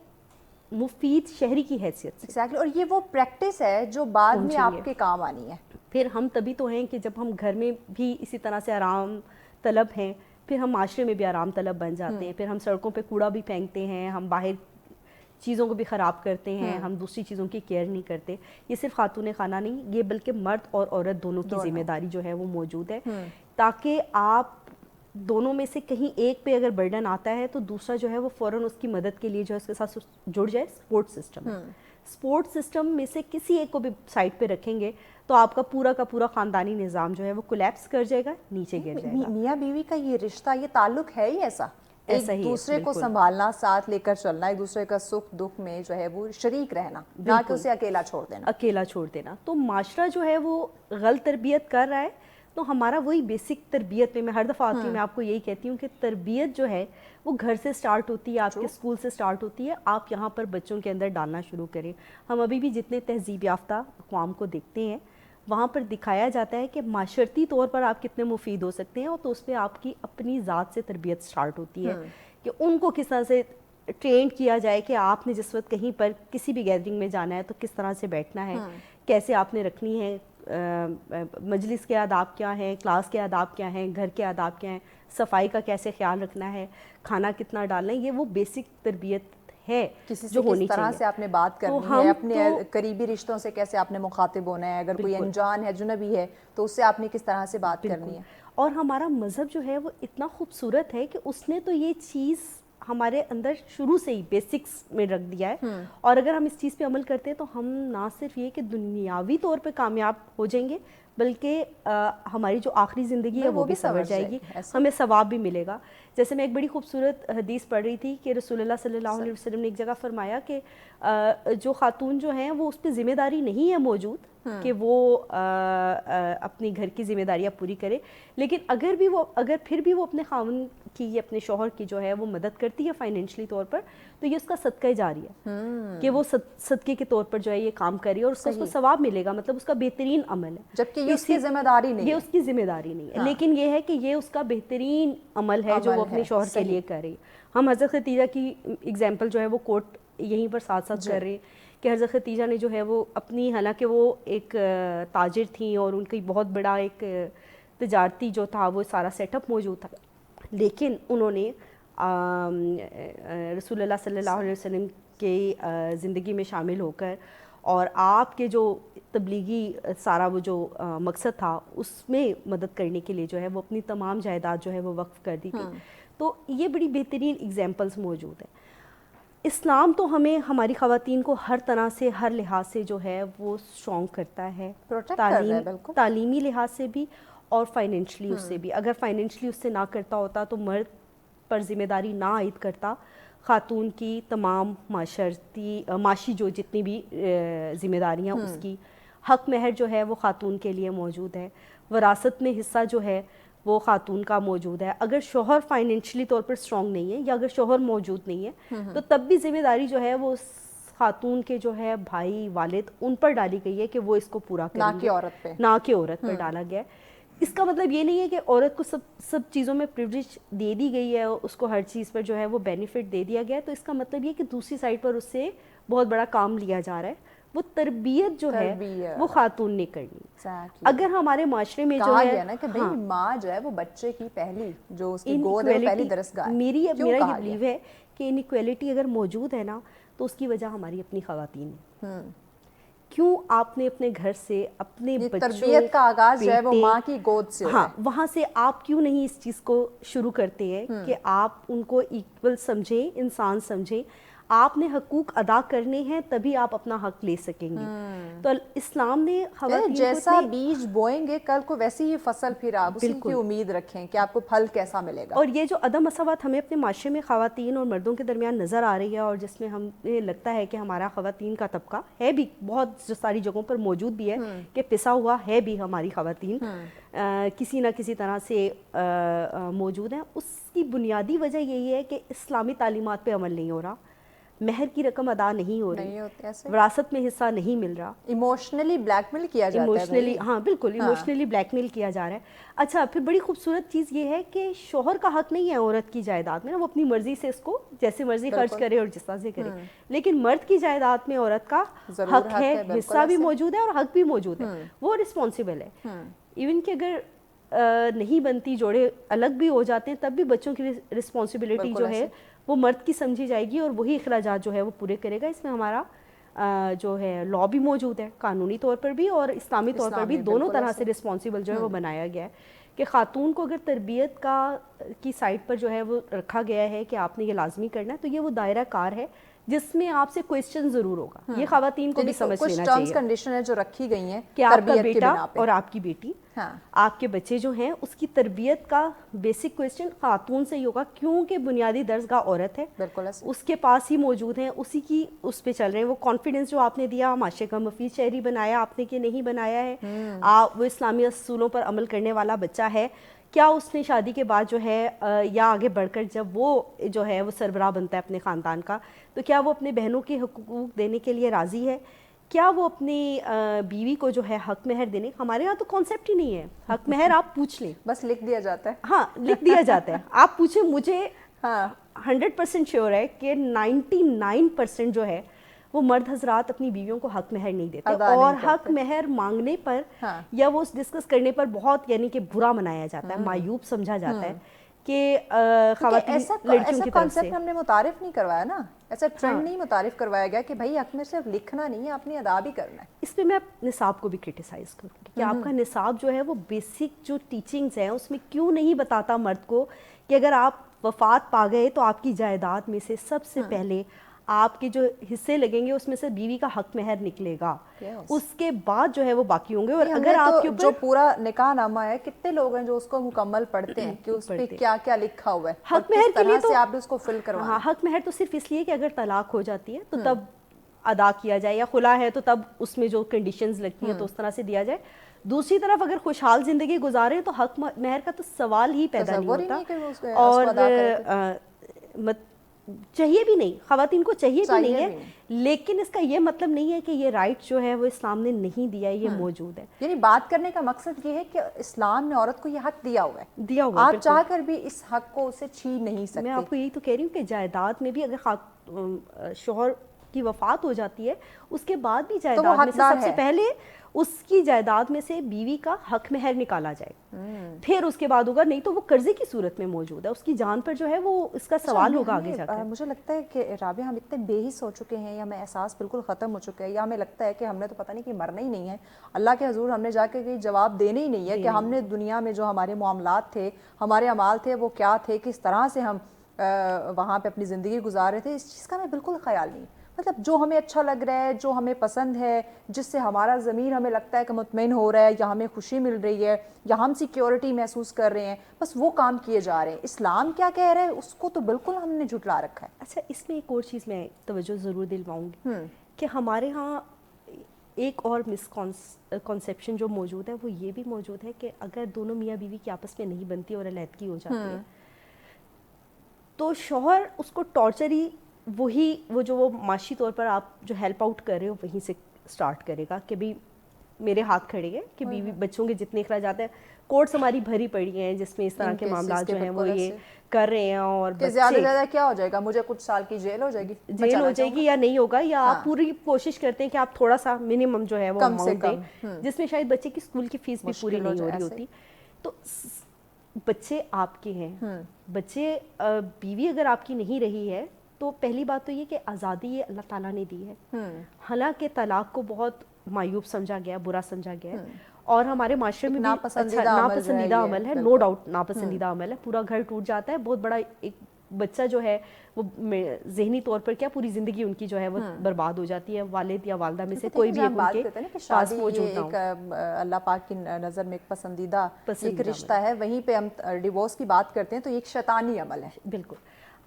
مفید شہری کی حیثیت سے. ایگزیکٹلی, اور یہ وہ پریکٹس ہے جو بعد میں آپ کے کام آنی ہے. پھر ہم تبھی تو ہیں کہ جب ہم گھر میں بھی اسی طرح سے آرام طلب ہیں, پھر ہم معاشرے میں بھی آرام طلب بن جاتے ہیں. پھر ہم سڑکوں پہ کوڑا بھی پھینکتے ہیں, ہم باہر چیزوں کو بھی خراب کرتے ہیں, ہم دوسری چیزوں کی کیئر نہیں کرتے. یہ صرف خاتون خانہ نہیں, یہ بلکہ مرد اور عورت دونوں کی ذمہ داری جو ہے وہ موجود ہے, تاکہ آپ دونوں میں سے کہیں ایک پہ اگر برڈن آتا ہے تو دوسرا جو ہے وہ فوراً اس کی مدد کے لیے جو ہے اس کے ساتھ جڑ جائے. سپورٹ سسٹم سپورٹ سسٹم میں سے کسی ایک کو بھی سائڈ پہ رکھیں گے تو آپ کا پورا خاندانی نظام جو ہے وہ کولیپس کر جائے گا, نیچے گر جائے گا. میاں بیوی کا یہ رشتہ, یہ تعلق ہے ہی ایسا, ایک دوسرے کو سنبھالنا, ساتھ لے کر چلنا, ایک دوسرے کا سکھ دکھ میں جو ہے وہ شریک رہنا, نہ کہ اسے اکیلا چھوڑ دینا. تو معاشرہ جو ہے وہ غلط تربیت کر رہا ہے. تو ہمارا وہی بیسک تربیت میں ہر دفعہ آتی ہوں, میں آپ کو یہی کہتی ہوں کہ تربیت جو ہے وہ گھر سے سٹارٹ ہوتی ہے, آپ کے اسکول سے سٹارٹ ہوتی ہے. آپ یہاں پر بچوں کے اندر ڈالنا شروع کریں. ہم ابھی بھی جتنے تہذیب یافتہ اقوام کو دیکھتے ہیں وہاں پر دکھایا جاتا ہے کہ معاشرتی طور پر آپ کتنے مفید ہو سکتے ہیں, اور تو اس پہ آپ کی اپنی ذات سے تربیت سٹارٹ ہوتی ہے کہ ان کو کس طرح سے ٹرینڈ کیا جائے کہ آپ نے جس وقت کہیں پر کسی بھی گیدرنگ میں جانا ہے تو کس طرح سے بیٹھنا ہے, کیسے آپ نے رکھنی ہے, مجلس کے آداب کیا ہیں, کلاس کے آداب کیا ہیں, گھر کے آداب کیا ہیں, صفائی کا کیسے خیال رکھنا ہے, کھانا کتنا ڈالنا ہے. یہ وہ بیسک تربیت ہے کسی جو سے ہونی کس طرح چاہیے. سے آپ نے بات کرنی ہے, اپنے قریبی رشتوں سے کیسے آپ نے مخاطب ہونا ہے, اگر کوئی انجان ہے, اجنبی ہے, تو اس سے آپ نے کس طرح سے بات کرنی ہے. اور ہمارا مذہب جو ہے وہ اتنا خوبصورت ہے کہ اس نے تو یہ چیز ہمارے اندر شروع سے ہی بیسکس میں رکھ دیا ہے, اور اگر ہم اس چیز پہ عمل کرتے ہیں تو ہم نہ صرف یہ کہ دنیاوی طور پہ کامیاب ہو جائیں گے بلکہ ہماری جو آخری زندگی ہے وہ بھی سنور جائے گی, ہمیں ثواب بھی ملے گا. جیسے میں ایک بڑی خوبصورت حدیث پڑھ رہی تھی کہ رسول اللہ صلی اللہ علیہ وسلم نے ایک جگہ فرمایا کہ جو خاتون جو ہیں وہ اس پہ ذمہ داری نہیں ہے موجود کہ وہ اپنی گھر کی ذمہ داریاں پوری کرے, لیکن اگر پھر بھی وہ اپنے خاوند کی, اپنے شوہر کی جو ہے وہ مدد کرتی ہے فائنینشلی طور پر, تو یہ اس کا صدقہ جاری ہے کہ وہ صدقے کے طور پر جو ہے یہ کام کرے اور اس کو ثواب ملے گا, مطلب اس کا بہترین عمل ہے. جبکہ یہ اس کی ذمہ داری نہیں ہے, یہ اس کی ذمہ داری نہیں ہے, لیکن یہ ہے کہ یہ اس کا بہترین عمل ہے جو وہ اپنے شوہر کے لیے کر رہی ہے. ہم حضرت خدیجہ کی اگزامپل جو ہے وہ کوٹ یہیں پر ساتھ ساتھ کر رہے ہیں کہ حضرت خدیجہ نے جو ہے وہ اپنی, حالانکہ وہ ایک تاجر تھیں اور ان کی بہت بڑا ایک تجارتی جو تھا وہ سارا سیٹ اپ موجود تھا, لیکن انہوں نے رسول اللہ صلی اللہ علیہ وسلم کی زندگی میں شامل ہو کر اور آپ کے جو تبلیغی سارا وہ جو مقصد تھا اس میں مدد کرنے کے لیے جو ہے وہ اپنی تمام جائیداد جو ہے وہ وقف کر دی گئی. تو یہ بڑی بہترین اگزامپلس موجود ہیں. اسلام تو ہمیں ہماری خواتین کو ہر طرح سے, ہر لحاظ سے جو ہے وہ اسٹرانگ کرتا ہے, تعلیمی لحاظ سے بھی اور فائنینشلی اس سے بھی. اگر فائنینشلی اس سے نہ کرتا ہوتا تو مرد پر ذمہ داری نہ عائد کرتا, خاتون کی تمام معاشی جو جتنی بھی ذمہ داریاں اس کی, حق مہر جو ہے وہ خاتون کے لیے موجود ہے, وراثت میں حصہ جو ہے وہ خاتون کا موجود ہے. اگر شوہر فائنینشلی طور پر اسٹرانگ نہیں ہے یا اگر شوہر موجود نہیں ہے تو تب بھی ذمہ داری جو ہے وہ خاتون کے جو ہے بھائی, والد, ان پر ڈالی گئی ہے کہ وہ اس کو پورا کریں گے, نہ کہ عورت پر ڈالا گیا ہے. اس کا مطلب یہ نہیں ہے کہ عورت کو سب چیزوں میں پریویلیج دے دی گئی ہے, اس کو ہر چیز پر جو ہے وہ بینیفٹ دے دیا گیا ہے. تو اس کا مطلب یہ کہ دوسری سائڈ پر اس سے بہت بڑا کام لیا جا رہا ہے, وہ تربیت جو ہے وہ خاتون نے کرنی. اگر ہمارے معاشرے میں جو ہے نا کہ بھئی ماں جو ہے وہ بچے کی پہلی جو اس کی گود ہے وہ پہلی درسگاہ ہے. میرا یہ بلیو ہے کہ انیکویلٹی اگر موجود ہے نا تو اس کی وجہ ہماری اپنی خواتین ہے. کیوں آپ نے اپنے گھر سے اپنے بچوں, تربیت کا آغاز جو ہے وہ ماں کی گود سے ہاں, وہاں سے آپ کیوں نہیں اس چیز کو شروع کرتے ہیں کہ آپ ان کو ایکول سمجھیں, انسان سمجھیں. آپ نے حقوق ادا کرنے ہیں تبھی آپ اپنا حق لے سکیں گے. تو اسلام نے خواتین جیسا بیج بوئیں گے کل کو ویسی ہی فصل, پھر آپ اسی کی امید رکھیں کہ آپ کو پھل کیسا ملے گا. اور یہ جو عدم مساوات ہمیں اپنے معاشرے میں خواتین اور مردوں کے درمیان نظر آ رہی ہے, اور جس میں ہمیں لگتا ہے کہ ہمارا خواتین کا طبقہ ہے بھی بہت ساری جگہوں پر موجود بھی ہے کہ پسا ہوا ہے بھی ہماری خواتین کسی نہ کسی طرح سے موجود ہیں. اس کی بنیادی وجہ یہی ہے کہ اسلامی تعلیمات پہ عمل نہیں ہو رہا, مہر کی رقم ادا نہیں ہو رہی, وراثت میں حصہ نہیں مل رہا, ایموشنلی بلیک میل کیا جاتا ہے. ہاں بالکل, ایموشنلی بلیک میل کیا جا رہا ہے. اچھا, پھر بڑی خوبصورت چیز یہ ہے کہ شوہر کا حق نہیں ہے عورت کی جائیداد میں, وہ اپنی مرضی سے اس کو جیسے مرضی خرچ کرے اور جس طرح سے کرے, لیکن مرد کی جائیداد میں عورت کا حق ہے, حصہ بھی موجود ہے اور حق بھی موجود ہے, وہ رسپانسیبل ہے. ایون کہ اگر نہیں بنتی, جوڑے الگ بھی ہو جاتے ہیں, تب بھی بچوں کی رسپانسبلٹی جو ہے وہ مرد کی سمجھی جائے گی اور وہی اخراجات جو ہے وہ پورے کرے گا. اس میں ہمارا جو ہے لا بھی موجود ہے, قانونی طور پر بھی اور اسلامی طور پر بھی, دونوں طرح سے رسپانسیبل جو ہے وہ بنایا گیا ہے کہ خاتون کو اگر تربیت کی سائٹ پر جو ہے وہ رکھا گیا ہے کہ آپ نے یہ لازمی کرنا ہے, تو یہ وہ دائرہ کار ہے جس میں آپ سے کویسچن ضرور ہوگا. یہ خواتین کو بھی سمجھ لینا کچھ چاہیے ٹرمز کنڈیشن ہے جو رکھی گئی ہیں کہ آپ کا تربیت کی بیٹا بنا پہ. اور آپ کی بیٹی, ہاں آپ کے بچے جو ہیں, اس کی تربیت کا بیسک کویسچن خاتون سے ہی ہوگا, کیونکہ بنیادی درسگاہ عورت ہے, بالکل اس کے پاس ہی موجود ہیں, اسی کی اس پہ چل رہے ہیں. وہ کانفیڈنس جو آپ نے دیا, معاشرے کا مفید شہری بنایا آپ نے کہ نہیں بنایا ہے, وہ اسلامی اصولوں پر عمل کرنے والا بچہ ہے, کیا اس نے شادی کے بعد جو ہے یا آگے بڑھ کر جب وہ جو ہے وہ سربراہ بنتا ہے اپنے خاندان کا, تو کیا وہ اپنے بہنوں کے حقوق دینے کے لیے راضی ہے, کیا وہ اپنی بیوی کو جو ہے حق مہر دینے, ہمارے یہاں تو کانسیپٹ ہی نہیں ہے. حق مہر آپ پوچھ لیں, بس لکھ دیا جاتا ہے. ہاں لکھ دیا جاتا ہے, آپ پوچھیں. مجھے ہاں 100% شیور ہے کہ 99% جو ہے وہ مرد حضرات اپنی بیویوں کو حق مہر نہیں دیتے, اور حق مہر مانگنے پر یا وہ ڈسکس کرنے پر بہت یعنی کہ برا منایا جاتا ہے, معیوب سمجھا جاتا ہے کہ خواتین لڑکیوں کی طرف سے. ہم نے متعارف نہیں کروایا نا, ایسا ٹرینڈ نہیں متعارف کروایا گیا کہ بھائی حق میں صرف لکھنا نہیں ہے, اپنی ادا بھی کرنا ہے. اس پہ میں نصاب کو بھی کرٹیسائز کروں گی کہ آپ کا نصاب جو ہے وہ بیسک جو ٹیچنگز ہیں اس میں کیوں نہیں بتاتا مرد کو کہ اگر آپ وفات پا گئے تو آپ کی جائیداد میں سے سب سے پہلے آپ کے جو حصے لگیں گے اس میں سے بیوی کا حق مہر نکلے گا, اس کے بعد جو ہے وہ باقی ہوں گے. اور اگر آپ کے اوپر جو پورا نکاح نامہ ہے, کتنے لوگ ہیں جو اس کو مکمل پڑھتے ہیں کہ اس پہ کیا کیا لکھا ہوا ہے, حق مہر کے لیے تو آپ نے اس کو فل کروانا. ہاں, حق مہر تو صرف اس لیے کہ اگر طلاق ہو جاتی ہے تو تب ادا کیا جائے, یا خلا ہے تو تب اس میں جو کنڈیشنز لگتی ہیں تو اس طرح سے دیا جائے. دوسری طرف اگر خوشحال زندگی گزارے تو حق مہر کا تو سوال ہی پیدا نہیں ہوتا, اور چاہیے بھی نہیں, خواتین کو چاہیے بھی نہیں ہے. لیکن اس کا یہ مطلب نہیں ہے کہ یہ رائٹ جو ہے وہ اسلام نے نہیں دیا ہے, یہ موجود ہے. یعنی بات کرنے کا مقصد یہ ہے کہ اسلام نے عورت کو یہ حق دیا ہوا ہے, دیا ہوا ہے, آپ چاہ کر بھی اس حق کو اسے چھین نہیں سکتے. میں آپ کو یہی تو کہہ رہی ہوں کہ جائیداد میں بھی اگر شوہر کی وفات ہو جاتی ہے, اس کے بعد بھی جائیداد میں سے سب سے پہلے اس کی جائیداد میں سے بیوی کا حق مہر نکالا جائے, پھر اس کے بعد ہوگا, نہیں تو وہ قرضے کی صورت میں موجود ہے, اس کی جان پر جو ہے وہ اس کا سوال ہوگا آگے جا کر. مجھے لگتا ہے کہ رابعہ ہم اتنے بے حس ہو چکے ہیں, یا ہمیں احساس بالکل ختم ہو چکا ہے, یا ہمیں لگتا ہے کہ ہم نے تو پتہ نہیں کہ مرنا ہی نہیں ہے, اللہ کے حضور ہم نے جا کے جواب دینے ہی نہیں ہے کہ ہم نے دنیا میں جو ہمارے معاملات تھے, ہمارے اعمال تھے, وہ کیا تھے, کس طرح سے ہم وہاں پہ اپنی زندگی گزار رہے تھے. اس چیز کا ہمیں بالکل خیال نہیں. مطلب جو ہمیں اچھا لگ رہا ہے, جو ہمیں پسند ہے, جس سے ہمارا ضمیر ہمیں لگتا ہے کہ مطمئن ہو رہا ہے, یا ہمیں خوشی مل رہی ہے, یا ہم سیکیورٹی محسوس کر رہے ہیں, بس وہ کام کیے جا رہے ہیں. اسلام کیا کہہ رہا ہے اس کو تو بالکل ہم نے جھٹلا رکھا ہے. اچھا, اس میں ایک اور چیز میں توجہ ضرور دلواؤں گی کہ ہمارے ہاں ایک اور مسکنسیپشن جو موجود ہے وہ یہ بھی موجود ہے کہ اگر دونوں میاں بیوی کی آپس میں نہیں بنتی اور علیحدگی ہو جاتی ہے تو شوہر اس کو ٹارچر ہی وہ جو معاشی طور پر آپ جو ہیلپ آؤٹ کر رہے ہو وہیں سے سٹارٹ کرے گا کہ بھی میرے ہاتھ کھڑے گئے کہ بیوی بچوں کے جتنے اخراجات ہیں, کورٹس ہماری بھری پڑی ہیں جس میں اس طرح کے معاملات جو ہیں وہ یہ کر رہے ہیں, اور زیادہ زیادہ کیا ہو جائے گا, مجھے کچھ سال کی جیل ہو جائے گی, جیل ہو جائے گی یا نہیں ہوگا, یا آپ پوری کوشش کرتے ہیں کہ آپ تھوڑا سا منیمم جو ہے وہ اماؤنٹ دیں جس میں شاید بچے کی اسکول کی فیس بھی پوری نہیں ہو رہی ہوتی. تو بچے آپ کے ہیں, بچے بیوی اگر آپ کی نہیں رہی ہے تو پہلی بات تو یہ کہ آزادی یہ اللہ تعالیٰ نے دی ہے. حالانکہ طلاق کو بہت معیوب سمجھا گیا, برا سمجھا گیا, اور ہمارے معاشرے میں بھی ناپسندیدہ عمل ہے, نو ڈاؤٹ ناپسندیدہ عمل ہے. پورا گھر ٹوٹ جاتا ہے, بہت بڑا ایک بچہ جو ہے وہ ذہنی طور پر کیا پوری زندگی ان کی جو ہے وہ برباد ہو جاتی ہے, والد یا والدہ میں سے کوئی بھی ایک ان کے پاس موجود نہ ہو. اللہ پاک کی نظر میں ایک پسندیدہ ایک رشتہ ہے, وہیں پہ ہم ڈیورس کی بات کرتے ہیں تو یہ ایک شیطانی عمل ہے. بالکل.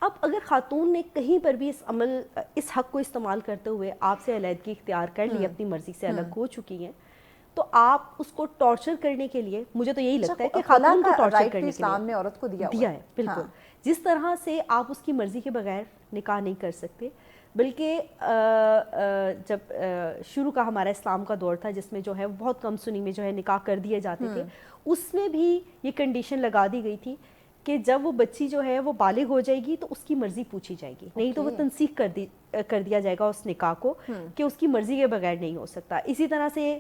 اب اگر خاتون نے کہیں پر بھی اس حق کو استعمال کرتے ہوئے آپ سے علیحدگی اختیار کر لی, اپنی مرضی سے الگ ہو چکی ہیں, تو آپ اس کو ٹارچر کرنے کے لیے, مجھے تو یہی لگتا ہے کہ خاتون کو ٹارچر کرنے کے لیے اسلام نے عورت کو دیا ہے. بالکل. جس طرح سے آپ اس کی مرضی کے بغیر نکاح نہیں کر سکتے, بلکہ جب شروع کا ہمارا اسلام کا دور تھا جس میں جو ہے بہت کم سنی میں جو ہے نکاح کر دیے جاتے تھے, اس میں بھی یہ کنڈیشن لگا دی گئی تھی کہ جب وہ بچی جو ہے وہ بالغ ہو جائے گی تو اس کی مرضی پوچھی جائے گی, نہیں تو وہ تنسیخ کر دیا جائے گا اس نکاح کو کہ اس کی مرضی کے بغیر نہیں ہو سکتا. اسی طرح سے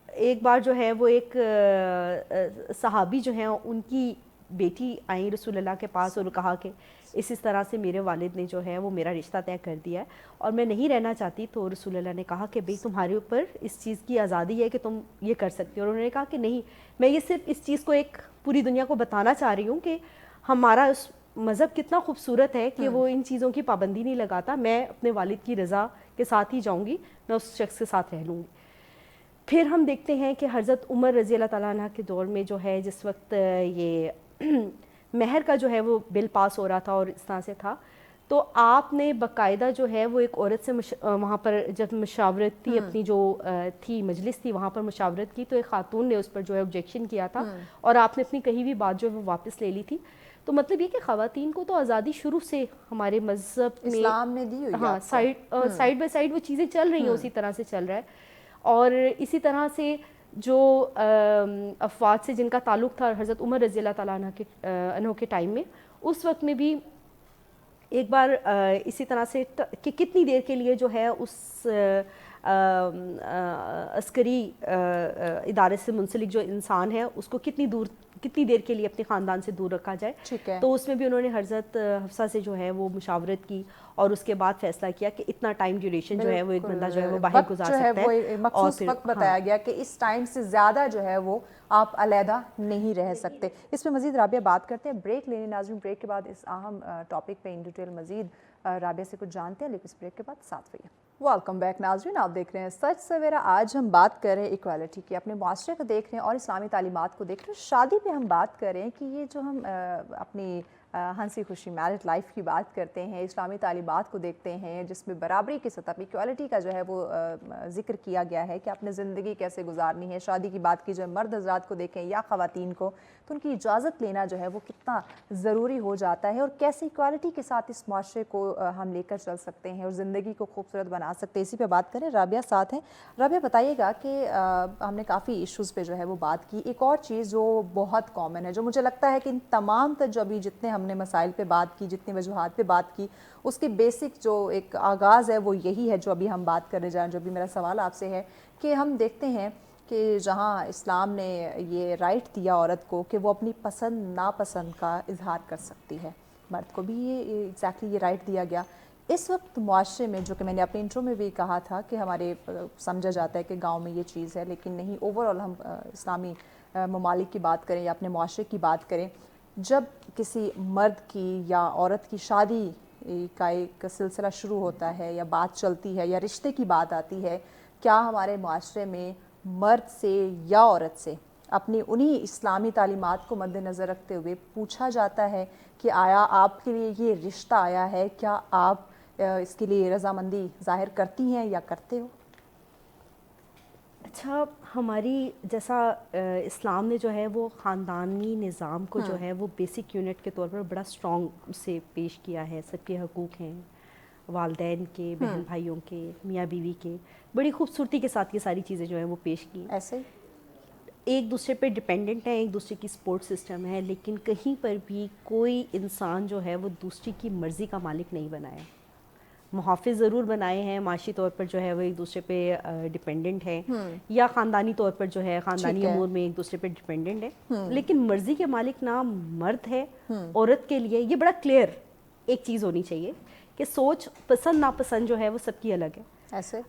ایک بار جو ہے وہ ایک صحابی جو ہیں ان کی بیٹی آئیں رسول اللہ کے پاس اور کہا کہ اس طرح سے میرے والد نے جو ہے وہ میرا رشتہ طے کر دیا ہے اور میں نہیں رہنا چاہتی. تو رسول اللہ نے کہا کہ بھئی تمہارے اوپر اس چیز کی آزادی ہے کہ تم یہ کر سکتے ہو. اور انہوں نے کہا کہ نہیں, میں یہ صرف اس چیز کو ایک پوری دنیا کو بتانا چاہ رہی ہوں کہ ہمارا مذہب کتنا خوبصورت ہے کہ وہ ان چیزوں کی پابندی نہیں لگاتا. میں اپنے والد کی رضا کے ساتھ ہی جاؤں گی, میں اس شخص کے ساتھ رہ لوں گی. پھر ہم دیکھتے ہیں کہ حضرت عمر رضی اللہ تعالیٰ عنہ کے دور میں جو ہے, جس وقت یہ مہر کا جو ہے وہ بل پاس ہو رہا تھا اور اس طرح سے تھا, تو آپ نے باقاعدہ جو ہے وہ ایک عورت سے وہاں پر جب مشاورت تھی, اپنی جو تھی مجلس تھی وہاں پر مشاورت کی, تو ایک خاتون نے اس پر جو ہے آبجیکشن کیا تھا اور آپ نے اپنی کہی ہوئی بات جو ہے وہ واپس لے لی تھی. تو مطلب یہ کہ خواتین کو تو آزادی شروع سے ہمارے مذہب میں اسلام نے دی ہوئی, ہاں, سائڈ بائی سائڈ وہ چیزیں چل رہی ہیں, اسی طرح سے چل رہا ہے. اور اسی طرح سے جو افواد سے جن کا تعلق تھا حضرت عمر رضی اللہ تعالیٰ عنہ کے ٹائم میں, اس وقت میں بھی ایک بار اسی طرح سے کہ کتنی دیر کے لیے جو ہے اس عسکری ادارے سے منسلک جو انسان ہے اس کو کتنی دیر کے لیے اپنے خاندان سے دور رکھا جائے. تو اس میں بھی انہوں نے حضرت حفصہ سے جو ہے وہ مشاورت کی اور اس کے بعد فیصلہ کیا کہ اتنا ٹائم ڈیوریشن جو ہے وہ ایک بندہ جو ہے وہ باہر گزار سکتا ہے, مخصوص وقت بتایا گیا کہ اس ٹائم سے زیادہ جو ہے وہ آپ علیحدہ نہیں رہ سکتے. اس پہ مزید رابعہ بات کرتے ہیں, بریک لینے ناظرین, بریک کے بعد اس اہم ٹاپک پہ ان ڈیٹیل مزید رابعہ سے کچھ جانتے ہیں, لیکن اس بریک کے بعد ساتھ رہیے. ویلکم بیک ناظرین, آپ دیکھ رہے ہیں سچ سویرا. آج ہم بات کر رہے ہیں ایکوالٹی کی, اپنے معاشرے کو دیکھ رہے ہیں اور اسلامی تعلیمات کو دیکھ رہے ہیں. شادی پہ ہم بات کر رہے ہیں کہ یہ جو ہم اپنی ہنسی خوشی میرج لائف کی بات کرتے ہیں, اسلامی تعلیمات کو دیکھتے ہیں جس میں برابری کی سطح پہ ایکوالٹی کا جو ہے وہ ذکر کیا گیا ہے کہ اپنے زندگی کیسے گزارنی ہے. شادی کی بات کی جائے مرد حضرات کو دیکھیں یا خواتین کو, تو ان کی اجازت لینا جو ہے وہ کتنا ضروری ہو جاتا ہے اور کیسے ایکوالٹی کے ساتھ اس معاشرے کو ہم لے کر چل سکتے ہیں اور زندگی کو خوبصورت بنا سکتے ہیں. اسی پہ بات کریں. رابعہ ساتھ ہیں. رابعہ بتائیے گا کہ ہم نے کافی ایشوز پہ جو ہے وہ بات کی. ایک اور چیز جو بہت کامن ہے, جو مجھے لگتا ہے کہ ان تمام جو ابھی جتنے ہم نے مسائل پہ بات کی, جتنی وجوہات پہ بات کی, اس کی بیسک جو ایک آغاز ہے وہ یہی ہے جو ابھی ہم بات کرنے جائیں. جو بھی میرا سوال آپ سے ہے کہ ہم دیکھتے ہیں کہ جہاں اسلام نے یہ رائٹ دیا عورت کو کہ وہ اپنی پسند ناپسند کا اظہار کر سکتی ہے, مرد کو بھی یہ ایگزیکٹلی یہ رائٹ دیا گیا. اس وقت معاشرے میں, جو کہ میں نے اپنے انٹرو میں بھی کہا تھا کہ ہمارے سمجھا جاتا ہے کہ گاؤں میں یہ چیز ہے, لیکن نہیں, اوور آل ہم اسلامی ممالک کی بات کریں یا اپنے معاشرے کی بات کریں, جب کسی مرد کی یا عورت کی شادی کا ایک سلسلہ شروع ہوتا ہے یا بات چلتی ہے یا رشتے کی بات آتی ہے, کیا ہمارے معاشرے میں مرد سے یا عورت سے اپنی انہی اسلامی تعلیمات کو مد نظر رکھتے ہوئے پوچھا جاتا ہے کہ آیا آپ کے لیے یہ رشتہ آیا ہے, کیا آپ اس کے لیے رضامندی ظاہر کرتی ہیں یا کرتے ہو؟ اچھا, ہماری جیسا اسلام نے جو ہے وہ خاندانی نظام کو جو ہے وہ بیسک یونٹ کے طور پر بڑا اسٹرانگ سے پیش کیا ہے. سب کے حقوق ہیں, والدین کے, بہن بھائیوں کے, میاں بیوی کے, بڑی خوبصورتی کے ساتھ یہ ساری چیزیں جو ہیں وہ پیش کی. ایسے ایک دوسرے پہ ڈپینڈنٹ ہیں, ایک دوسرے کی سپورٹ سسٹم ہے, لیکن کہیں پر بھی کوئی انسان جو ہے وہ دوسری کی مرضی کا مالک نہیں بنایا. محافظ ضرور بنائے ہیں, معاشی طور پر جو ہے وہ ایک دوسرے پہ ڈپینڈنٹ ہے, یا خاندانی طور پر جو ہے خاندانی امور میں ایک دوسرے پہ ڈپینڈنٹ ہے, لیکن مرضی کے مالک نہ مرد ہے. عورت کے لیے یہ بڑا کلیئر ایک چیز ہونی چاہیے کہ سوچ پسند ناپسند جو ہے وہ سب کی الگ ہے. ایسے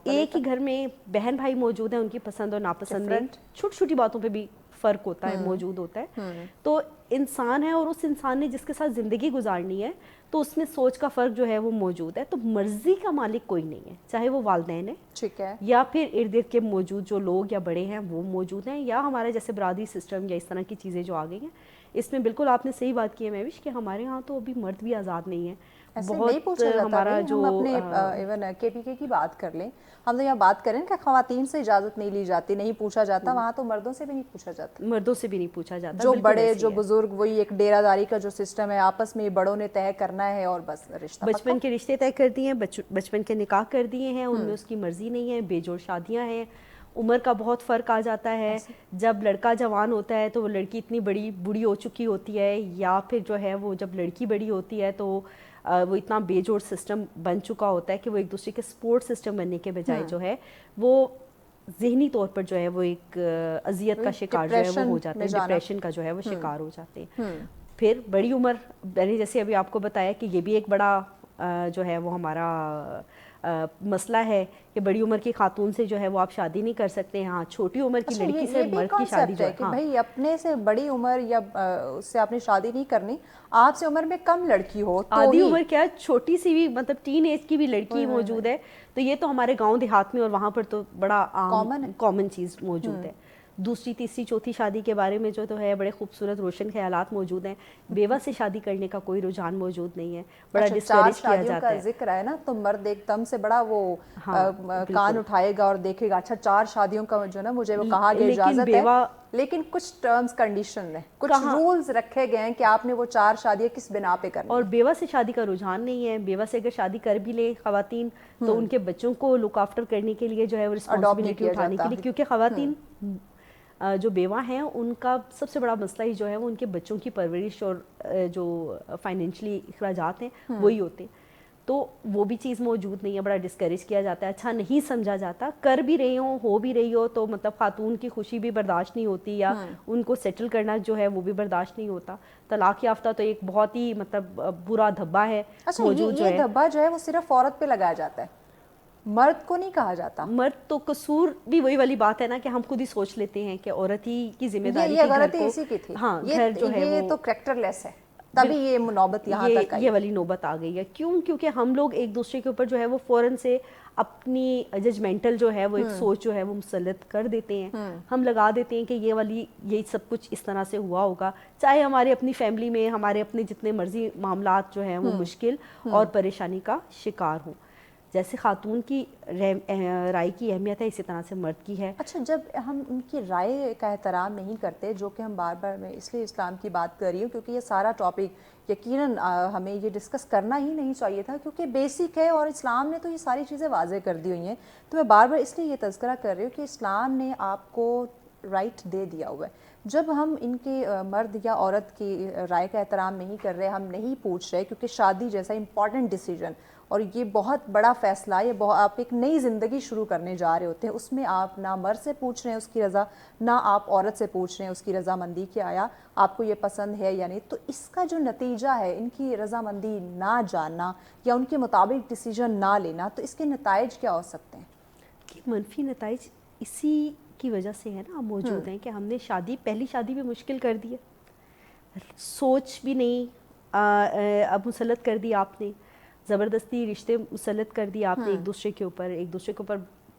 ایک ہی گھر میں بہن بھائی موجود ہیں, ان کی پسند اور ناپسند میں چھوٹی چھوٹی باتوں پہ بھی فرق ہوتا ہے, موجود ہوتا ہے. تو انسان ہے اور اس انسان نے جس کے ساتھ زندگی گزارنی ہے تو اس میں سوچ کا فرق جو ہے وہ موجود ہے. تو مرضی کا مالک کوئی نہیں ہے, چاہے وہ والدین ہیں, ٹھیک ہے, یا پھر ارد گرد کے موجود جو لوگ یا بڑے ہیں وہ موجود ہیں, یا ہمارے جیسے برادری سسٹم یا اس طرح کی چیزیں جو آ گئی ہیں. اس میں بالکل آپ نے صحیح بات کی ہے مہوش کہ ہمارے ہاں تو ابھی مرد بھی آزاد نہیں ہے. بہت ہمارا جو ہم اپنے ایون کے پی کے کی بات کر لیں, ہم تو یہاں بات کریں کہ خواتین سے اجازت نہیں لی جاتی, نہیں پوچھا جاتا, وہاں تو مردوں سے بھی نہیں پوچھا جاتا, مردوں سے بھی نہیں پوچھا جاتا. جو بڑے جو بزرگ, وہی ایک ڈیرہ داری کا جو سسٹم ہے, آپس میں بڑوں نے طے کرنا ہے اور بس رشتہ بچپن کے رشتے طے کر دیے ہیں, بچپن کے نکاح کر دیے ہیں, ان میں اس کی مرضی نہیں ہے, بے جوڑ شادیاں ہیں. عمر کا بہت فرق آ جاتا ہے, جب لڑکا جوان ہوتا ہے تو وہ لڑکی اتنی بوڑھی ہو چکی ہوتی ہے, یا پھر جو ہے وہ جب لڑکی بڑی ہوتی ہے تو وہ اتنا بے جوڑ سسٹم بن چکا ہوتا ہے کہ وہ ایک دوسرے کے سپورٹ سسٹم بننے کے بجائے جو ہے وہ ذہنی طور پر جو ہے وہ ایک اذیت کا شکار جو ہے وہ ہو جاتے ہیں, ڈپریشن کا جو ہے وہ شکار ہو جاتے ہیں. پھر بڑی عمر, جیسے ابھی آپ کو بتایا کہ یہ بھی ایک بڑا جو ہے وہ ہمارا مسئلہ ہے کہ بڑی عمر کی خاتون سے جو ہے وہ آپ شادی نہیں کر سکتے. ہاں چھوٹی عمر کی لڑکی سے مرد کی شادی جو ہے کہ بھائی اپنے سے بڑی عمر یا اس سے آپ نے شادی نہیں کرنی, آپ سے عمر میں کم لڑکی ہو تو آدھی عمر کیا چھوٹی سی بھی مطلب ٹین ایج کی بھی لڑکی موجود ہے, تو یہ تو ہمارے گاؤں دیہات میں اور وہاں پر تو بڑا کامن چیز موجود ہے. دوسری تیسری چوتھی شادی کے بارے میں جو تو ہے بڑے خوبصورت روشن خیالات موجود ہیں. بیوہ سے شادی کرنے کا کوئی رجحان موجود نہیں ہے, بڑا ڈسکریج کیا جاتا ہے. کا ذکر ہے نا تو مرد ایک دم سے بڑا وہ کان اٹھائے گا اور دیکھے گا اچھا 4 شادیوں کا جو نا مجھے وہ کہا گیا اجازت ہے, لیکن کچھ ٹرمز کنڈیشن ہیں, کچھ رولز رکھے گئے ہیں کہ آپ نے وہ 4 شادیاں کس بنا پہ کرنی. اور بیوہ سے شادی کا رجحان نہیں ہے. بیوہ سے اگر شادی کر بھی لے خواتین تو ان کے بچوں کو لک آفٹر کرنے کے لیے جو ہے وہ رسپانسبلٹی اٹھانے کے لیے, کیونکہ خواتین جو بیوہ ہیں ان کا سب سے بڑا مسئلہ ہی جو ہے وہ ان کے بچوں کی پرورش اور جو فائنینشلی اخراجات ہیں وہی ہوتے ہیں. تو وہ بھی چیز موجود نہیں ہے, بڑا ڈسکریج کیا جاتا ہے, اچھا نہیں سمجھا جاتا. کر بھی رہی ہو بھی رہی ہو تو مطلب خاتون کی خوشی بھی برداشت نہیں ہوتی, یا ان کو سیٹل کرنا جو ہے وہ بھی برداشت نہیں ہوتا. طلاق یافتہ تو ایک بہت ہی مطلب برا دھبا ہے موجود جو ہے. یہ دھبا جو ہے وہ صرف عورت پہ لگایا جاتا ہے, مرد کو نہیں کہا جاتا. مرد تو قصور بھی وہی والی بات ہے نا کہ ہم خود ہی سوچ لیتے ہیں کہ عورت ہی کی ذمہ داری یہ غلطی اسی کی تھی. ہاں گھر جو ہے یہ تو کریکٹر لیس ہے, تبھی یہ نوبت یہاں تک آئی. یہ والی نوبت آ گئی ہے. کیونکہ ہم لوگ ایک دوسرے کے اوپر جو ہے وہ فوراً سے اپنی ججمنٹل جو ہے وہ ایک سوچ جو ہے وہ مسلط کر دیتے ہیں. ہم لگا دیتے ہیں کہ یہ سب کچھ اس طرح سے ہوا ہوگا, چاہے ہمارے اپنی فیملی میں ہمارے اپنے جتنے مرضی معاملات جو ہیں وہ مشکل اور پریشانی کا شکار ہوں. جیسے خاتون کی رائے کی اہمیت ہے اسی طرح سے مرد کی ہے. اچھا جب ہم ان کی رائے کا احترام نہیں کرتے, جو کہ ہم بار بار میں اس لیے اسلام کی بات کر رہی ہوں کیونکہ یہ سارا ٹاپک یقیناً ہمیں یہ ڈسکس کرنا ہی نہیں چاہیے تھا کیونکہ بیسک ہے اور اسلام نے تو یہ ساری چیزیں واضح کر دی ہوئی ہیں. تو میں بار بار اس لیے یہ تذکرہ کر رہی ہوں کہ اسلام نے آپ کو رائٹ دے دیا ہوا ہے. جب ہم ان کے مرد یا عورت کی رائے کا احترام نہیں کر رہے, ہم نہیں پوچھ رہے, کیونکہ شادی جیسا امپورٹنٹ ڈیسیجن اور یہ بہت بڑا فیصلہ, یہ آپ ایک نئی زندگی شروع کرنے جا رہے ہوتے ہیں, اس میں آپ نہ مرد سے پوچھ رہے ہیں اس کی رضا, نہ آپ عورت سے پوچھ رہے ہیں اس کی رضامندی کہ آیا آپ کو یہ پسند ہے یا نہیں. تو اس کا جو نتیجہ ہے ان کی رضامندی نہ جاننا یا ان کے مطابق ڈیسیجن نہ لینا, تو اس کے نتائج کیا ہو سکتے ہیں؟ منفی نتائج اسی کی وجہ سے ہے نا موجود ہیں کہ ہم نے پہلی شادی بھی مشکل کر دی ہے, سوچ بھی نہیں اب مسلط کر دی آپ نے, زبردستی رشتے مسلط کر دی آپ نے ایک دوسرے کے اوپر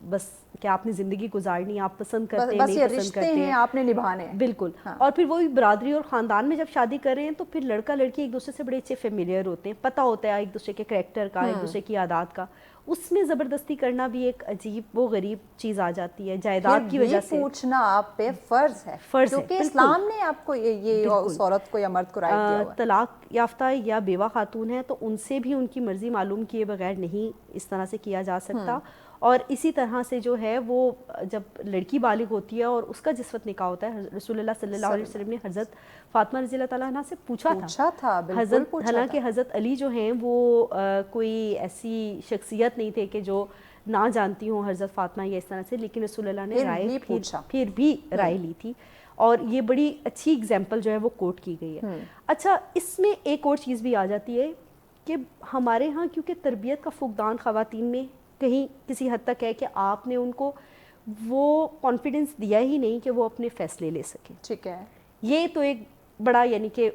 بس کہ آپ نے زندگی گزارنی, آپ پسند کرتے ہیں نہیں پسند کرتے ہیں, آپ نے نبھانے ہیں. بالکل. اور پھر وہی برادری اور خاندان میں جب شادی کر رہے ہیں تو پھر لڑکا لڑکی ایک دوسرے سے بڑے اچھے فیملیئر ہوتے ہیں, پتہ ہوتا ہے ایک دوسرے کے کریکٹر کا, ایک دوسرے کی عادات کا. اس میں زبردستی کرنا بھی ایک عجیب و غریب چیز آ جاتی ہے جائیداد کی وجہ سے. پوچھنا آپ پہ فرض ہے کیونکہ اسلام نے آپ کو یہ اس عورت کو یا مرد کو رائٹ دیا ہوا ہے. طلاق یافتہ یا بیوہ خاتون ہے تو ان سے بھی ان کی مرضی معلوم کیے بغیر نہیں اس طرح سے کیا جا سکتا. اور اسی طرح سے جو ہے وہ جب لڑکی بالغ ہوتی ہے اور اس کا جس وقت نکاح ہوتا ہے, رسول اللہ صلی اللہ علیہ وسلم نے حضرت فاطمہ رضی اللہ تعالیٰ عنہ سے پوچھا تھا. حالانکہ حضرت علی جو ہیں وہ کوئی ایسی شخصیت نہیں تھے کہ جو نہ جانتی ہوں حضرت فاطمہ یا اس طرح سے, لیکن رسول اللہ نے رائے پھر بھی رائے لی تھی, اور یہ بڑی اچھی اگزامپل جو ہے وہ کوٹ کی گئی ہے. اچھا اس میں ایک اور چیز بھی آ جاتی ہے کہ ہمارے ہاں کیونکہ تربیت کا فقدان خواتین میں کہیں کسی حد تک ہے کہ آپ نے ان کو وہ کانفیڈنس دیا ہی نہیں کہ وہ اپنے فیصلے لے سکیں. ٹھیک ہے, یہ تو ایک بڑا یعنی کہ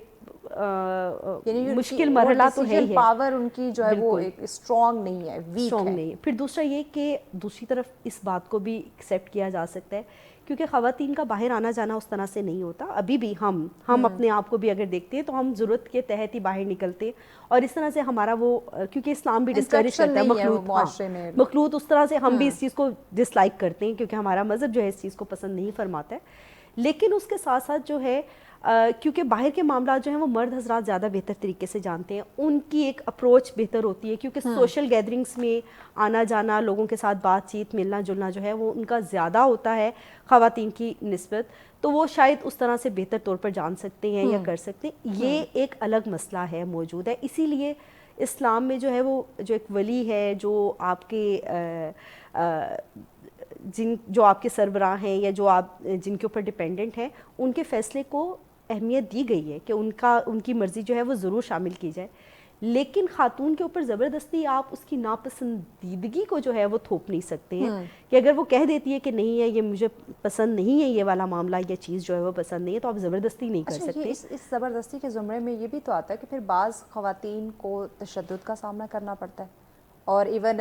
مشکل مرحلہ تو ہے ہی ہے. پاور ان کی جو ہے وہ اسٹرانگ نہیں ہے, ویک ہے. پھر دوسرا یہ کہ دوسری طرف اس بات کو بھی ایکسیپٹ کیا جا سکتا ہے کیونکہ خواتین کا باہر آنا جانا اس طرح سے نہیں ہوتا. ابھی بھی ہم اپنے آپ کو بھی اگر دیکھتے ہیں تو ہم ضرورت کے تحت ہی باہر نکلتے ہیں, اور اس طرح سے ہمارا وہ کیونکہ اسلام بھی ڈسکریج کرتا ہے مخلوط اس طرح سے ہم بھی اس چیز کو ڈس لائک کرتے ہیں کیونکہ ہمارا مذہب جو ہے اس چیز کو پسند نہیں فرماتا ہے. لیکن اس کے ساتھ ساتھ جو ہے کیونکہ باہر کے معاملات جو ہیں وہ مرد حضرات زیادہ بہتر طریقے سے جانتے ہیں, ان کی ایک اپروچ بہتر ہوتی ہے کیونکہ سوشل گیدرنگس میں آنا جانا, لوگوں کے ساتھ بات چیت ملنا جلنا جو ہے وہ ان کا زیادہ ہوتا ہے خواتین کی نسبت, تو وہ شاید اس طرح سے بہتر طور پر جان سکتے ہیں یا کر سکتے ہیں. یہ ایک الگ مسئلہ ہے موجود ہے. اسی لیے اسلام میں جو ہے وہ جو ایک ولی ہے جو آپ کے جو آپ کے سربراہ ہیں یا جو آپ جن کے اوپر ڈپینڈنٹ ہیں, ان کے فیصلے کو اہمیت دی گئی ہے کہ ان کی مرضی جو ہے وہ ضرور شامل کی جائے. لیکن خاتون کے اوپر زبردستی آپ اس کی ناپسندیدگی کو جو ہے وہ تھوپ نہیں سکتے ہیں کہ اگر وہ کہہ دیتی ہے کہ نہیں ہے یہ مجھے پسند نہیں ہے یہ والا معاملہ یا چیز جو ہے وہ پسند نہیں ہے تو آپ زبردستی نہیں کر سکتے. اس زبردستی کے زمرے میں یہ بھی تو آتا ہے کہ پھر بعض خواتین کو تشدد کا سامنا کرنا پڑتا ہے, اور ایون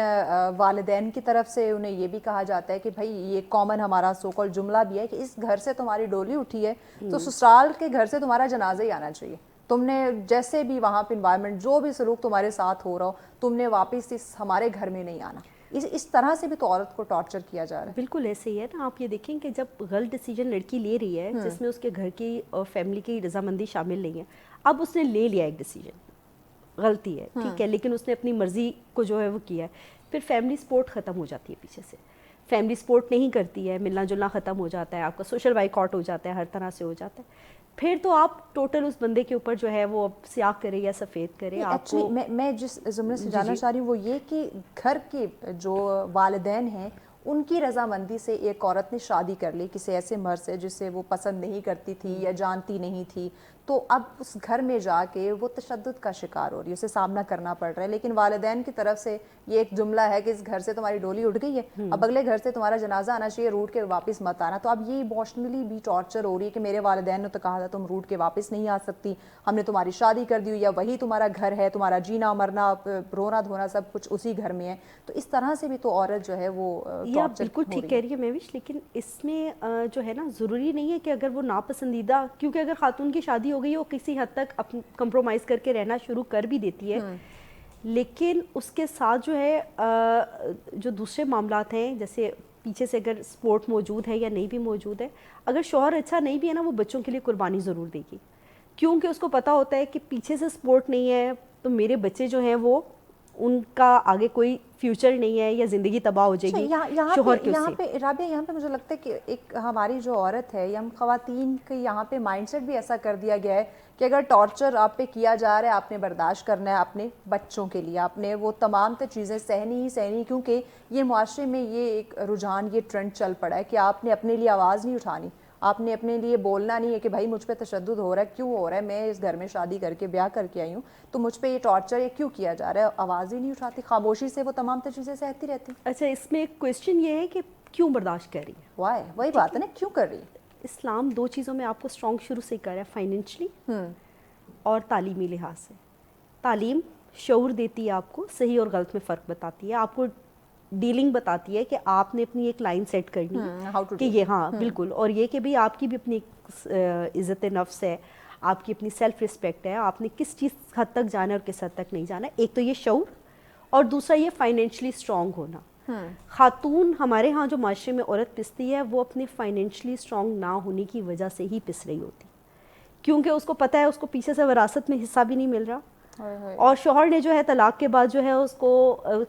والدین کی طرف سے انہیں یہ بھی کہا جاتا ہے کہ بھائی یہ کامن ہمارا سو کال جملہ بھی ہے کہ اس گھر سے تمہاری ڈولی اٹھی ہے تو سسرال کے گھر سے تمہارا جنازہ ہی آنا چاہیے, تم نے جیسے بھی وہاں پہ انوائرمنٹ جو بھی سلوک تمہارے ساتھ ہو رہا ہو تم نے واپس اس ہمارے گھر میں نہیں آنا. اس طرح سے بھی تو عورت کو ٹارچر کیا جا رہا ہے. بالکل ایسے ہی ہے نا. آپ یہ دیکھیں کہ جب غلط ڈیسیجن لڑکی لے رہی ہے جس میں اس کے گھر کی اور فیملی کی رضامندی شامل نہیں ہے, اب اس نے لے لیا ایک ڈیسیجن, غلطی ہے ٹھیک ہے, لیکن اس نے اپنی مرضی کو جو ہے وہ کیا ہے, پھر فیملی سپورٹ ختم ہو جاتی ہے پیچھے سے, فیملی سپورٹ نہیں کرتی ہے, ملنا جلنا ختم ہو جاتا ہے, آپ کا سوشل بائیکاٹ ہو جاتا ہے, ہر طرح سے ہو جاتا ہے, پھر تو آپ ٹوٹل اس بندے کے اوپر جو ہے وہ سیاہ کرے یا سفید کرے. آپ کو میں جس زمرے سے جاننا چاہ رہی ہوں وہ یہ کہ گھر کے جو والدین ہیں ان کی رضامندی سے ایک عورت نے شادی کر لی کسی ایسے مرد سے جسے وہ پسند نہیں کرتی تھی یا جانتی نہیں تھی, تو اب اس گھر میں جا کے وہ تشدد کا شکار ہو رہی ہے, اسے سامنا کرنا پڑ رہا ہے, لیکن والدین کی طرف سے یہ ایک جملہ ہے کہ اس گھر سے تمہاری ڈولی اٹھ گئی ہے, اب اگلے گھر سے تمہارا جنازہ آنا چاہیے, روٹ کے واپس مت آنا. تو اب یہ ایموشنلی بھی ٹارچر ہو رہی ہے کہ میرے والدین نے تو کہا تھا تم روٹ کے واپس نہیں آ سکتی, ہم نے تمہاری شادی کر دی یا وہی تمہارا گھر ہے, تمہارا جینا مرنا رونا دھونا سب کچھ اسی گھر میں ہے. تو اس طرح سے بھی تو عورت جو ہے وہ ٹارچر بالکل ٹھیک کہہ رہی ہے مہوش, لیکن اس میں جو ہے نا ضروری نہیں ہے کہ اگر وہ ناپسندیدہ, کیونکہ اگر خاتون کی شادی ہو گئی وہ کسی حد تک کمپرومائز کر کے رہنا شروع کر بھی دیتی ہے, لیکن اس کے ساتھ جو ہے جو دوسرے معاملات ہیں جیسے پیچھے سے اگر سپورٹ موجود ہے یا نہیں بھی موجود ہے, اگر شوہر اچھا نہیں بھی ہے نا وہ بچوں کے لیے قربانی ضرور دے گی, کیونکہ اس کو پتہ ہوتا ہے کہ پیچھے سے سپورٹ نہیں ہے تو میرے بچے جو ہیں وہ ان کا آگے کوئی فیوچر نہیں ہے یا زندگی تباہ ہو جائے گی شوہر کے یہاں پہ. رابعہ یہاں پہ مجھے لگتا ہے کہ ایک ہماری جو عورت ہے یا ہم خواتین کے یہاں پہ مائنڈ سیٹ بھی ایسا کر دیا گیا ہے کہ اگر ٹارچر آپ پہ کیا جا رہا ہے آپ نے برداشت کرنا ہے اپنے بچوں کے لیے, آپ نے وہ تمام چیزیں سہنی ہی سہنی, کیونکہ یہ معاشرے میں یہ ایک رجحان یہ ٹرینڈ چل پڑا ہے کہ آپ نے اپنے لیے آواز نہیں اٹھانی, آپ نے اپنے لیے بولنا نہیں ہے کہ بھائی مجھ پہ تشدد ہو رہا ہے, کیوں ہو رہا ہے, میں اس گھر میں شادی کر کے بیاہ کر کے آئی ہوں تو مجھ پہ یہ ٹارچر یہ کیوں کیا جا رہا ہے, آواز ہی نہیں اٹھاتی, خاموشی سے وہ تمام چیزیں سہتی رہتی. اچھا اس میں ایک کویسچن یہ ہے کہ کیوں برداشت کر رہی ہے, وائی, وہی بات ہے نا, کیوں کر رہی ہے. اسلام دو چیزوں میں آپ کو اسٹرانگ شروع سے کر رہا ہے, فائنینشلی اور تعلیمی لحاظ سے. تعلیم شعور دیتی ہے آپ کو, صحیح اور غلط میں فرق بتاتی ہے, آپ کو ڈیلنگ بتاتی ہے کہ آپ نے اپنی ایک لائن سیٹ کرنی ہے کہ یہ ہاں بالکل, اور یہ کہ بھی آپ کی بھی اپنی عزت نفس ہے, آپ کی اپنی سیلف رسپیکٹ ہے, آپ نے کس چیز حد تک جانا ہے اور کس حد تک نہیں جانا ہے. ایک تو یہ شعور, اور دوسرا یہ فائنینشلی اسٹرانگ ہونا. خاتون ہمارے ہاں جو معاشرے میں عورت پستی ہے وہ اپنے فائنینشلی اسٹرانگ نہ ہونے کی وجہ سے ہی پس رہی ہوتی, کیونکہ اس کو پتہ ہے اس کو پیچھے سے وراثت میں حصہ بھی نہیں مل رہا, اور شوہر نے جو ہے طلاق کے بعد جو ہے اس کو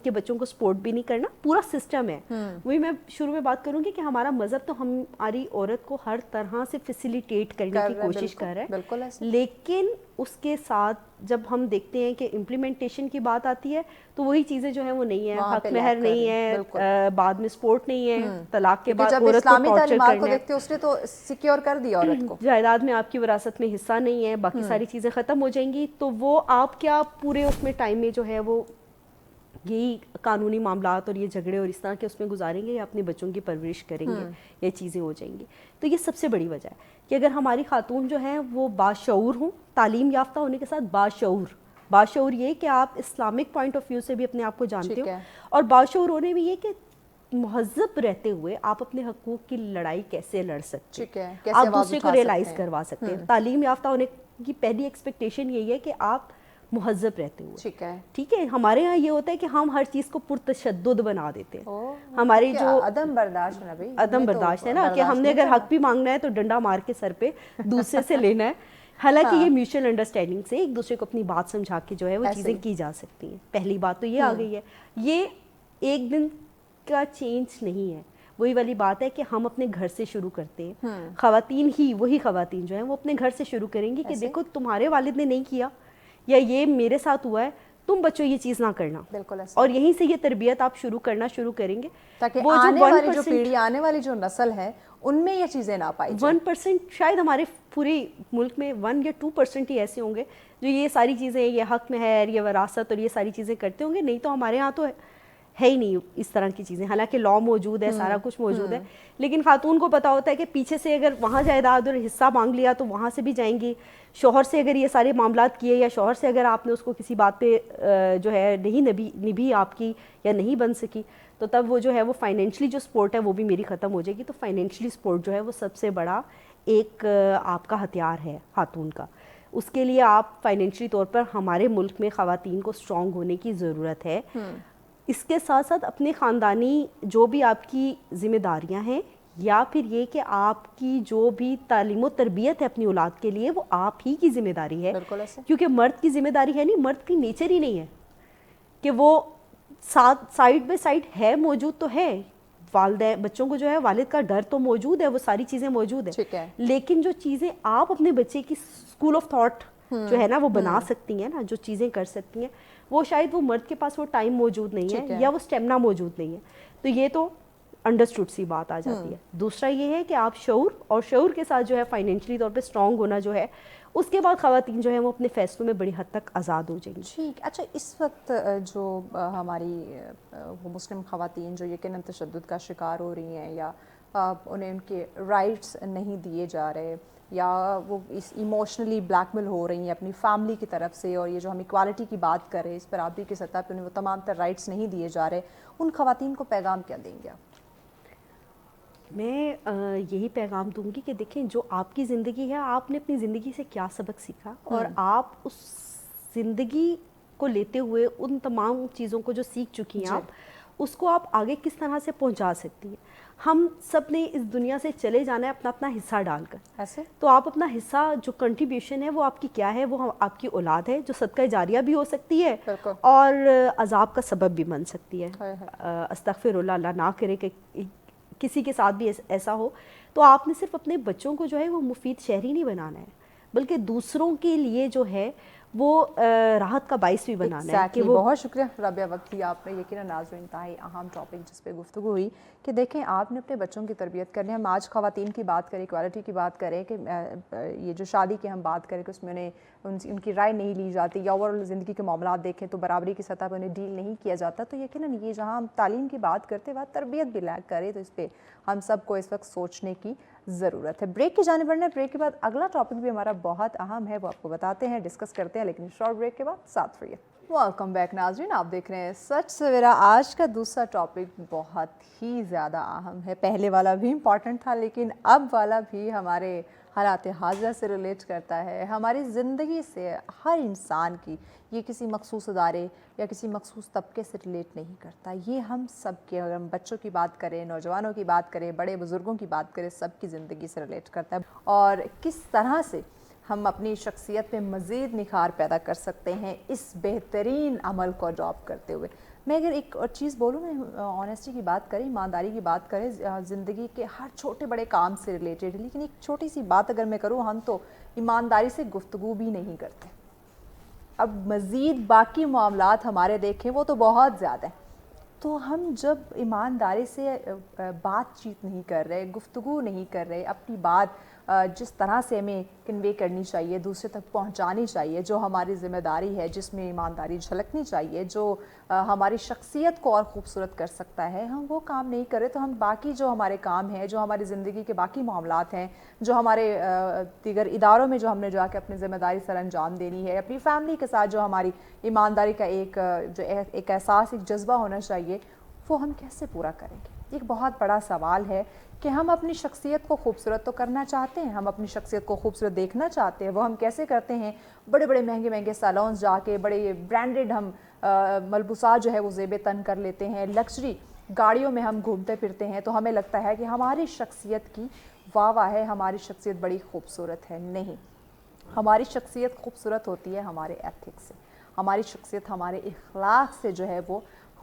کے بچوں کو سپورٹ بھی نہیں کرنا, پورا سسٹم ہے. وہی میں شروع میں بات کروں گی کہ ہمارا مذہب تو ہماری عورت کو ہر طرح سے فیسیلیٹیٹ کرنے کی کوشش کر رہا ہے, لیکن اس کے ساتھ جب ہم دیکھتے ہیں کہ امپلیمنٹیشن کی بات آتی ہے تو وہی چیزیں جو ہیں وہ نہیں ہیں, حق مہر نہیں ہے, بعد میں سپورٹ نہیں ہے, طلاق کے بعد عورت کو ٹارچر کرنا ہے, اس نے تو سیکیور کر دیا عورت کو, جائیداد میں آپ کی وراثت میں حصہ نہیں ہے, باقی ساری چیزیں ختم ہو جائیں گی, تو وہ آپ کیا پورے اس میں ٹائم میں جو ہے وہ یہی قانونی معاملات اور یہ جھگڑے اور اس طرح کے اس میں گزاریں گے یا اپنے بچوں کی پرورش کریں گے, یہ چیزیں ہو جائیں گی. تو یہ سب سے بڑی وجہ ہے کہ اگر ہماری خاتون جو ہیں وہ باشعور ہوں, تعلیم یافتہ ہونے کے ساتھ باشعور یہ کہ آپ اسلامک پوائنٹ آف ویو سے بھی اپنے آپ کو جانتے ہو, اور باشعور ہونے میں یہ کہ مہذب رہتے ہوئے آپ اپنے حقوق کی لڑائی کیسے لڑ سکتے ہیں, آپ دوسرے کو ریئلائز کروا سکتے ہیں. تعلیم یافتہ ہونے کی پہلی ایکسپیکٹیشن یہی ہے کہ آپ مہذب رہتے ہوئے, ٹھیک ہے. ہمارے ہاں یہ ہوتا ہے کہ ہم ہر چیز کو پرتشدد بنا دیتے ہیں, ہماری جو عدم برداشت ہے نا کہ ہم نے اگر حق بھی مانگنا ہے تو ڈنڈا مار کے سر پہ دوسرے سے لینا ہے, حالانکہ یہ میوچل انڈرسٹینڈنگ سے ایک دوسرے کو اپنی بات سمجھا کے جو ہے وہ چیزیں کی جا سکتی ہیں. پہلی بات تو یہ آ گئی ہے, یہ ایک دن کا چینج نہیں ہے. وہی والی بات ہے کہ ہم اپنے گھر سے شروع کرتے ہیں, خواتین ہی وہی خواتین جو ہیں وہ اپنے گھر سے شروع کریں گی کہ دیکھو تمہارے والد نے نہیں کیا یا یہ میرے ساتھ ہوا ہے, تم بچوں یہ چیز نہ کرنا, اور یہیں سے یہ تربیت آپ شروع کرنا شروع کریں گے, تاکہ آنے والی جو پیڑھی, آنے والی جو نسل ہے ان میں یہ چیزیں نہ پائی 1% شاید ہمارے پورے ملک میں 1 یا 2% ہی ایسے ہوں گے جو یہ ساری چیزیں، یہ حق مہر، یہ وراثت اور یہ ساری چیزیں کرتے ہوں گے. نہیں تو ہمارے ہاں تو ہے ہی نہیں اس طرح کی چیزیں. حالانکہ لا موجود ہے، سارا کچھ موجود ہے، لیکن خاتون کو پتا ہوتا ہے کہ پیچھے سے اگر وہاں جائیداد اور حصہ مانگ لیا تو وہاں سے بھی جائیں گی. شوہر سے اگر یہ سارے معاملات کیے، یا شوہر سے اگر آپ نے اس کو کسی بات پہ جو ہے نہیں نبھی آپ کی یا نہیں بن سکی، تو تب وہ جو ہے وہ فائنینشلی جو سپورٹ ہے وہ بھی میری ختم ہو جائے گی. تو فائنینشلی سپورٹ جو ہے وہ سب سے بڑا ایک آپ کا ہتھیار ہے خاتون کا. اس کے لیے آپ فائنینشلی طور پر ہمارے ملک میں خواتین کو اسٹرانگ ہونے کی ضرورت ہے. اس کے ساتھ ساتھ اپنے خاندانی جو بھی آپ کی ذمہ داریاں ہیں، یا پھر یہ کہ آپ کی جو بھی تعلیم و تربیت ہے اپنی اولاد کے لیے، وہ آپ ہی کی ذمہ داری ہے. کیونکہ مرد کی ذمہ داری ہے نہیں، مرد کی نیچر ہی نہیں ہے کہ وہ سائڈ بائی سائڈ ہے، موجود تو ہے. والدین بچوں کو جو ہے والد کا ڈر تو موجود ہے، وہ ساری چیزیں موجود ہیں، لیکن جو چیزیں آپ اپنے بچے کی اسکول آف تھاٹ جو ہے نا وہ بنا سکتی ہیں نا، جو چیزیں کر سکتی ہیں، وہ شاید وہ مرد کے پاس وہ ٹائم موجود نہیں ہے یا وہ اسٹیمنا موجود نہیں ہے. تو یہ تو انڈرسٹوڈ سی بات آ جاتی ہے. دوسرا یہ ہے کہ آپ شعور کے ساتھ جو ہے فائنینشلی طور پہ اسٹرانگ ہونا جو ہے، اس کے بعد خواتین جو ہیں وہ اپنے فیصلوں میں بڑی حد تک آزاد ہو جائیں گی. ٹھیک. اچھا، اس وقت جو ہماری وہ مسلم خواتین جو یقیناً تشدد کا شکار ہو رہی ہیں، یا انہیں ان کے رائٹس نہیں دیے جا رہے، یا وہ اس ایموشنلی بلیک میل ہو رہی ہیں اپنی فیملی کی طرف سے، اور یہ جو ہم ایکوالٹی کی بات کر رہے ہیں، اس پر برابری کی سطح پہ انہیں وہ تمام تر رائٹس نہیں دیے جا رہے، ان خواتین کو پیغام کیا دیں گے آپ؟ میں یہی پیغام دوں گی کہ دیکھیں، جو آپ کی زندگی ہے، آپ نے اپنی زندگی سے کیا سبق سیکھا، اور آپ اس زندگی کو لیتے ہوئے ان تمام چیزوں کو جو سیکھ چکی ہیں آپ، اس کو آپ آگے کس طرح سے پہنچا سکتی ہیں. ہم سب نے اس دنیا سے چلے جانا ہے اپنا اپنا حصہ ڈال کر. ایسے تو آپ اپنا حصہ جو کنٹریبیوشن ہے وہ آپ کی کیا ہے؟ وہ آپ کی اولاد ہے، جو صدقہ جاریہ بھی ہو سکتی ہے اور عذاب کا سبب بھی بن سکتی ہے. استغفر اللہ، اللہ نہ کرے کہ کسی کے ساتھ بھی ایسا ہو. تو آپ نے صرف اپنے بچوں کو جو ہے وہ مفید شہری نہیں بنانا ہے، بلکہ دوسروں کے لیے جو ہے وہ راحت کا باعث بھی بنانا ہے. کہ وہ بہت شکریہ رابعہ، وقت دیا آپ نے. یقیناً ناظرین، انتہائی اہم ٹاپک جس پہ گفتگو ہوئی کہ دیکھیں، آپ نے اپنے بچوں کی تربیت کرنی ہے. ہم آج خواتین کی بات کریں، ایکوالٹی کی بات کریں، کہ یہ جو شادی کی ہم بات کریں کہ اس میں انہیں ان کی رائے نہیں لی جاتی، یا اوور آل زندگی کے معاملات دیکھیں تو برابری کی سطح پہ انہیں ڈیل نہیں کیا جاتا. تو یقیناً یہ جہاں ہم تعلیم کی بات کرتے وقت تربیت بھی لیک کرے، تو اس پہ ہم سب کو اس وقت سوچنے کی ضرورت ہے. بریک کی جانب بڑھنا ہے. بریک کے بعد اگلا ٹاپک بھی ہمارا بہت اہم ہے، وہ آپ کو بتاتے ہیں، ڈسکس کرتے ہیں، لیکن شارٹ بریک کے بعد ساتھ رہیے. ویلکم بیک ناظرین، آپ دیکھ رہے ہیں سچ سویرا. آج کا دوسرا ٹاپک بہت ہی زیادہ اہم ہے. پہلے والا بھی امپورٹنٹ تھا، لیکن اب والا بھی ہمارے حالات حاضرہ سے ریلیٹ کرتا ہے، ہماری زندگی سے. ہر انسان کی، یہ کسی مخصوص ادارے یا کسی مخصوص طبقے سے ریلیٹ نہیں کرتا. یہ ہم سب کے، اگر ہم بچوں کی بات کریں، نوجوانوں کی بات کریں، بڑے بزرگوں کی بات کریں، سب کی زندگی سے ریلیٹ کرتا ہے. اور کس طرح سے ہم اپنی شخصیت میں مزید نکھار پیدا کر سکتے ہیں اس بہترین عمل کو اڈاپٹ کرتے ہوئے. میں اگر ایک اور چیز بولوں، میں آنیسٹی کی بات کریں، ایمانداری کی بات کریں، زندگی کے ہر چھوٹے بڑے کام سے ریلیٹڈ، لیکن ایک چھوٹی سی بات اگر میں کروں، ہم تو ایمانداری سے گفتگو بھی نہیں کرتے. اب مزید باقی معاملات ہمارے دیکھیں وہ تو بہت زیادہ ہیں. تو ہم جب ایمانداری سے بات چیت نہیں کر رہے، گفتگو نہیں کر رہے، اپنی بات جس طرح سے ہمیں کنوے کرنی چاہیے، دوسرے تک پہنچانی چاہیے، جو ہماری ذمہ داری ہے، جس میں ایمانداری جھلکنی چاہیے، جو ہماری شخصیت کو اور خوبصورت کر سکتا ہے، ہم وہ کام نہیں کرے، تو ہم باقی جو ہمارے کام ہیں، جو ہماری زندگی کے باقی معاملات ہیں، جو ہمارے دیگر اداروں میں جو ہم نے جا کے اپنی ذمہ داری سر انجام دینی ہے، اپنی فیملی کے ساتھ جو ہماری ایمانداری کا ایک احساس، ایک جذبہ ہونا چاہیے، وہ ہم کیسے پورا کریں گے؟ ایک بہت بڑا سوال ہے کہ ہم اپنی شخصیت کو خوبصورت تو کرنا چاہتے ہیں، ہم اپنی شخصیت کو خوبصورت دیکھنا چاہتے ہیں. وہ ہم کیسے کرتے ہیں؟ بڑے بڑے مہنگے مہنگے سیلونز جا کے، بڑے برانڈڈ ہم ملبوسات جو ہے وہ زیب تن کر لیتے ہیں، لگژری گاڑیوں میں ہم گھومتے پھرتے ہیں، تو ہمیں لگتا ہے کہ ہماری شخصیت کی واہ واہ ہے، ہماری شخصیت بڑی خوبصورت ہے. نہیں، ہماری شخصیت خوبصورت ہوتی ہے ہمارے ایتھکس سے، ہماری شخصیت ہمارے اخلاق سے جو ہے وہ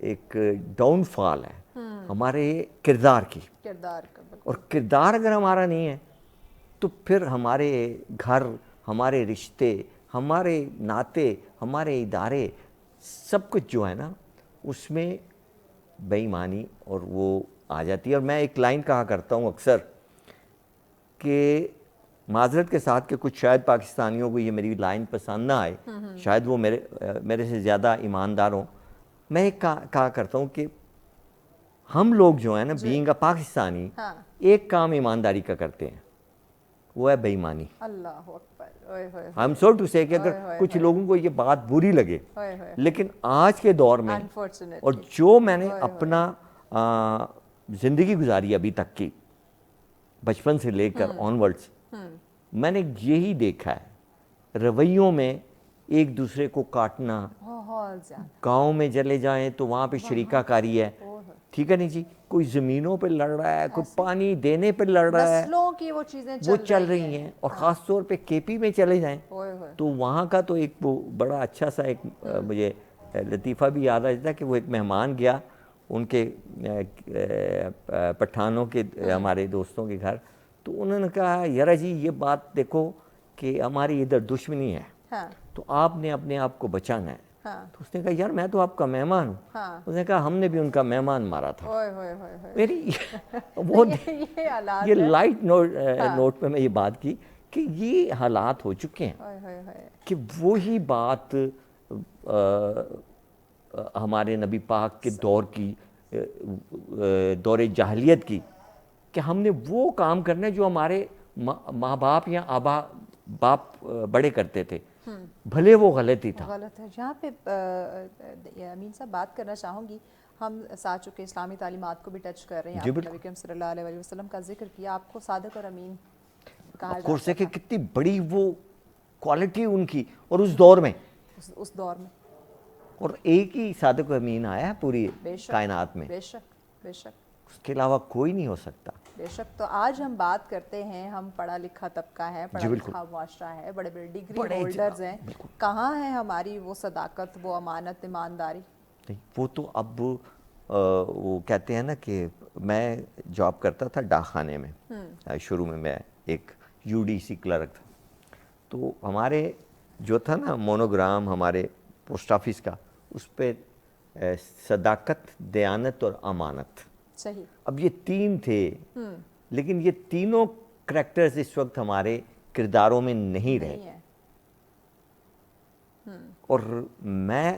ایک ڈاؤن فال ہے ہمارے کردار کی. کردار کا اور کردار اگر ہمارا نہیں ہے تو پھر ہمارے گھر, ہمارے رشتے, ہمارے ناطے, ہمارے ادارے, سب کچھ جو ہے نا اس میں بے ایمانی اور وہ آ جاتی ہے. اور میں ایک لائن کہا کرتا ہوں اکثر کہ معذرت کے ساتھ کہ کچھ شاید پاکستانیوں کو یہ میری لائن پسند نہ آئے, شاید وہ میرے سے زیادہ ایماندار ہوں, میں ایک کہا کرتا ہوں کہ ہم لوگ جو ہیں نا بینگ اے پاکستانی ایک کام ایمانداری کا کرتے ہیں, وہ ہے بے ایمانی. اللہ اکبر. آئی ایم سو ٹو سے کہ اگر کچھ لوگوں کو یہ بات بری لگے, لیکن آج کے دور میں اور جو میں نے اپنا زندگی گزاری ابھی تک کی, بچپن سے لے کر آن ورڈس, میں نے یہی دیکھا ہے رویوں میں ایک دوسرے کو کاٹنا. بہت زیادہ گاؤں میں چلے جائیں تو وہاں پہ شریکہ کاری ہے, ٹھیک ہے نہیں جی, کوئی زمینوں پہ لڑ رہا ہے, کوئی پانی دینے پہ لڑ رہا ہے, نسلوں کی وہ چیزیں وہ چل رہی ہیں. اور خاص طور پہ کے پی میں چلے جائیں تو وہاں کا تو ایک وہ بڑا اچھا سا ایک مجھے لطیفہ بھی یاد آ جاتا ہے کہ وہ ایک مہمان گیا ان کے پٹھانوں کے ہمارے دوستوں کے گھر, تو انہوں نے کہا یارا جی یہ بات دیکھو کہ ہماری ادھر دشمنی ہے تو آپ نے اپنے آپ کو بچانا ہے. تو اس نے کہا یار میں تو آپ کا مہمان ہوں. اس نے کہا ہم نے بھی ان کا مہمان مارا تھا. میری وہ یہ لائٹ نوٹ پہ میں یہ بات کی کہ یہ حالات ہو چکے ہیں کہ وہی بات ہمارے نبی پاک کے دور کی, دور جاہلیت کی, کہ ہم نے وہ کام کرنے جو ہمارے ماں باپ یا آبا باپ بڑے کرتے تھے, بھلے وہ غلطی تھا. غلط ہے. جہاں پہ امین صاحب بات کرنا چاہوں گی, ہم ساتھ چکے اسلامی تعلیمات کو بھی ٹچ کر رہے ہیں. آپ نبی کریم صلی اللہ علیہ وسلم کا ذکر کیا, آپ کو صادق اور امین کہا جاتا ہے. کہ کتنی بڑی وہ کوالٹی ان کی, اور اس دور میں اس دور میں اور ایک ہی صادق و امین آیا ہے پوری کائنات میں, بے شک بے شک, اس کے علاوہ کوئی نہیں ہو سکتا. بے شک. تو آج ہم بات کرتے ہیں, ہم پڑھا لکھا طبقہ ہے, پڑھا لکھا معاشرہ ہے, بڑے بڑے ڈگری ہولڈرز ہیں, کہاں ہے ہماری وہ صداقت, وہ امانت, ایمانداری؟ نہیں, وہ تو اب وہ کہتے ہیں نا کہ میں جاب کرتا تھا ڈاک خانے میں, شروع میں ایک یو ڈی سی کلرک تھا, تو ہمارے جو تھا نا مونوگرام ہمارے پوسٹ آفس کا, اس پہ صداقت, دیانت اور امانت. صحیح. اب یہ تین تھے, لیکن یہ تینوں کریکٹرز اس وقت ہمارے کرداروں میں نہیں رہے. اور میں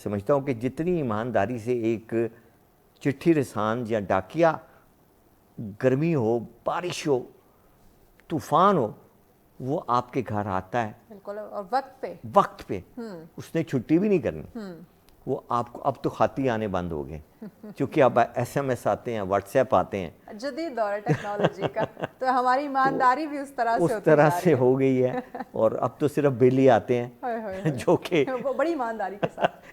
سمجھتا ہوں کہ جتنی ایمانداری سے ایک چٹھی رسان یا ڈاکیا, گرمی ہو, بارش ہو, طوفان ہو, وہ آپ کے گھر آتا ہے بالکل, اور وقت پہ اس نے چھٹی بھی نہیں کرنی. وہ آپ کو, اب تو خاطی آنے بند ہو گئے کیونکہ اب ایس ایم ایس آتے ہیں, واٹس ایپ آتے ہیں, جدید دور ہے ٹیکنالوجی کا, تو ہماری ایمانداری بھی اس طرح سے ہو گئی ہے. اور اب تو صرف بل ہی آتے ہیں جو کہ بڑی ایمانداری کے ساتھ,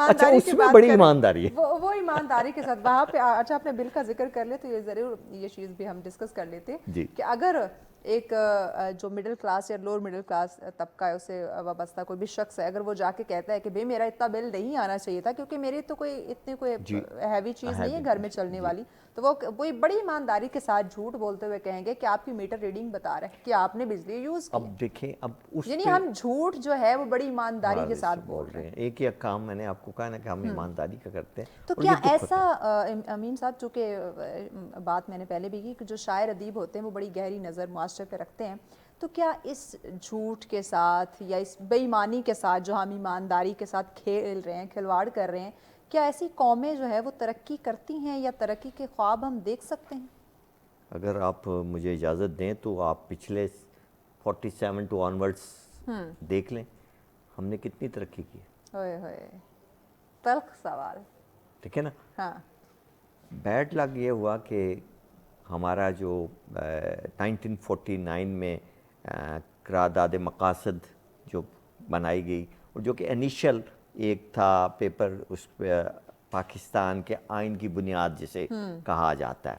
اچھا اس میں بڑی ایمانداری ہے, وہ ایمانداری کے ساتھ وہاں پہ. اچھا آپ نے بل کا ذکر کر لیا تو یہ ضرور یہ چیز بھی ہم ڈسکس کر لیتے ہیں کہ اگر ایک جو مڈل کلاس یا لوور مڈل کلاس طبقہ ہے, اسے وابستہ کوئی بھی شخص ہے, اگر وہ جا کے کہتا ہے کہ بھئی میرا اتنا بل نہیں آنا چاہیے تھا کیونکہ میری تو کوئی اتنی کوئی ہیوی چیز نہیں ہے گھر میں چلنے والی, تو وہ بڑی ایمانداری کے ساتھ جھوٹ بولتے ہوئے کہیں گے کہ آپ کی میٹر ریڈنگ بتا رہے ہیں کہ آپ نے بجلی یوز کی. اب دیکھیں, اب یعنی ہم جھوٹ جو ہے وہ بڑی ایمانداری کے ساتھ بول رہے ہیں. ایک ہی کام میں نے آپ کو کہا نا کہ ہم ایمانداری کا کرتے ہیں. تو کیا ایسا امین صاحب, چونکہ بات میں نے پہلے بھی کی کہ جو شاعر ادیب ہوتے ہیں وہ بڑی گہری نظر معاشرے پہ رکھتے ہیں, تو کیا اس جھوٹ کے ساتھ یا اس بے ایمانی کے ساتھ جو ہم ایمانداری کے ساتھ کھیل رہے ہیں, کھلواڑ کر رہے ہیں, کیا ایسی قومیں جو ہے وہ ترقی کرتی ہیں یا ترقی کے خواب ہم دیکھ سکتے ہیں؟ اگر آپ مجھے اجازت دیں تو آپ پچھلے 47 ٹو آنورڈس دیکھ لیں, ہم نے کتنی ترقی کی. تلخ سوال, ٹھیک ہے نا. ہاں, بیڈ لگ یہ ہوا کہ ہمارا جو 1949 میں قرارداد مقاصد جو بنائی گئی, اور جو کہ انیشل ایک تھا پیپر, اس پہ پاکستان کے آئین کی بنیاد جسے کہا جاتا ہے,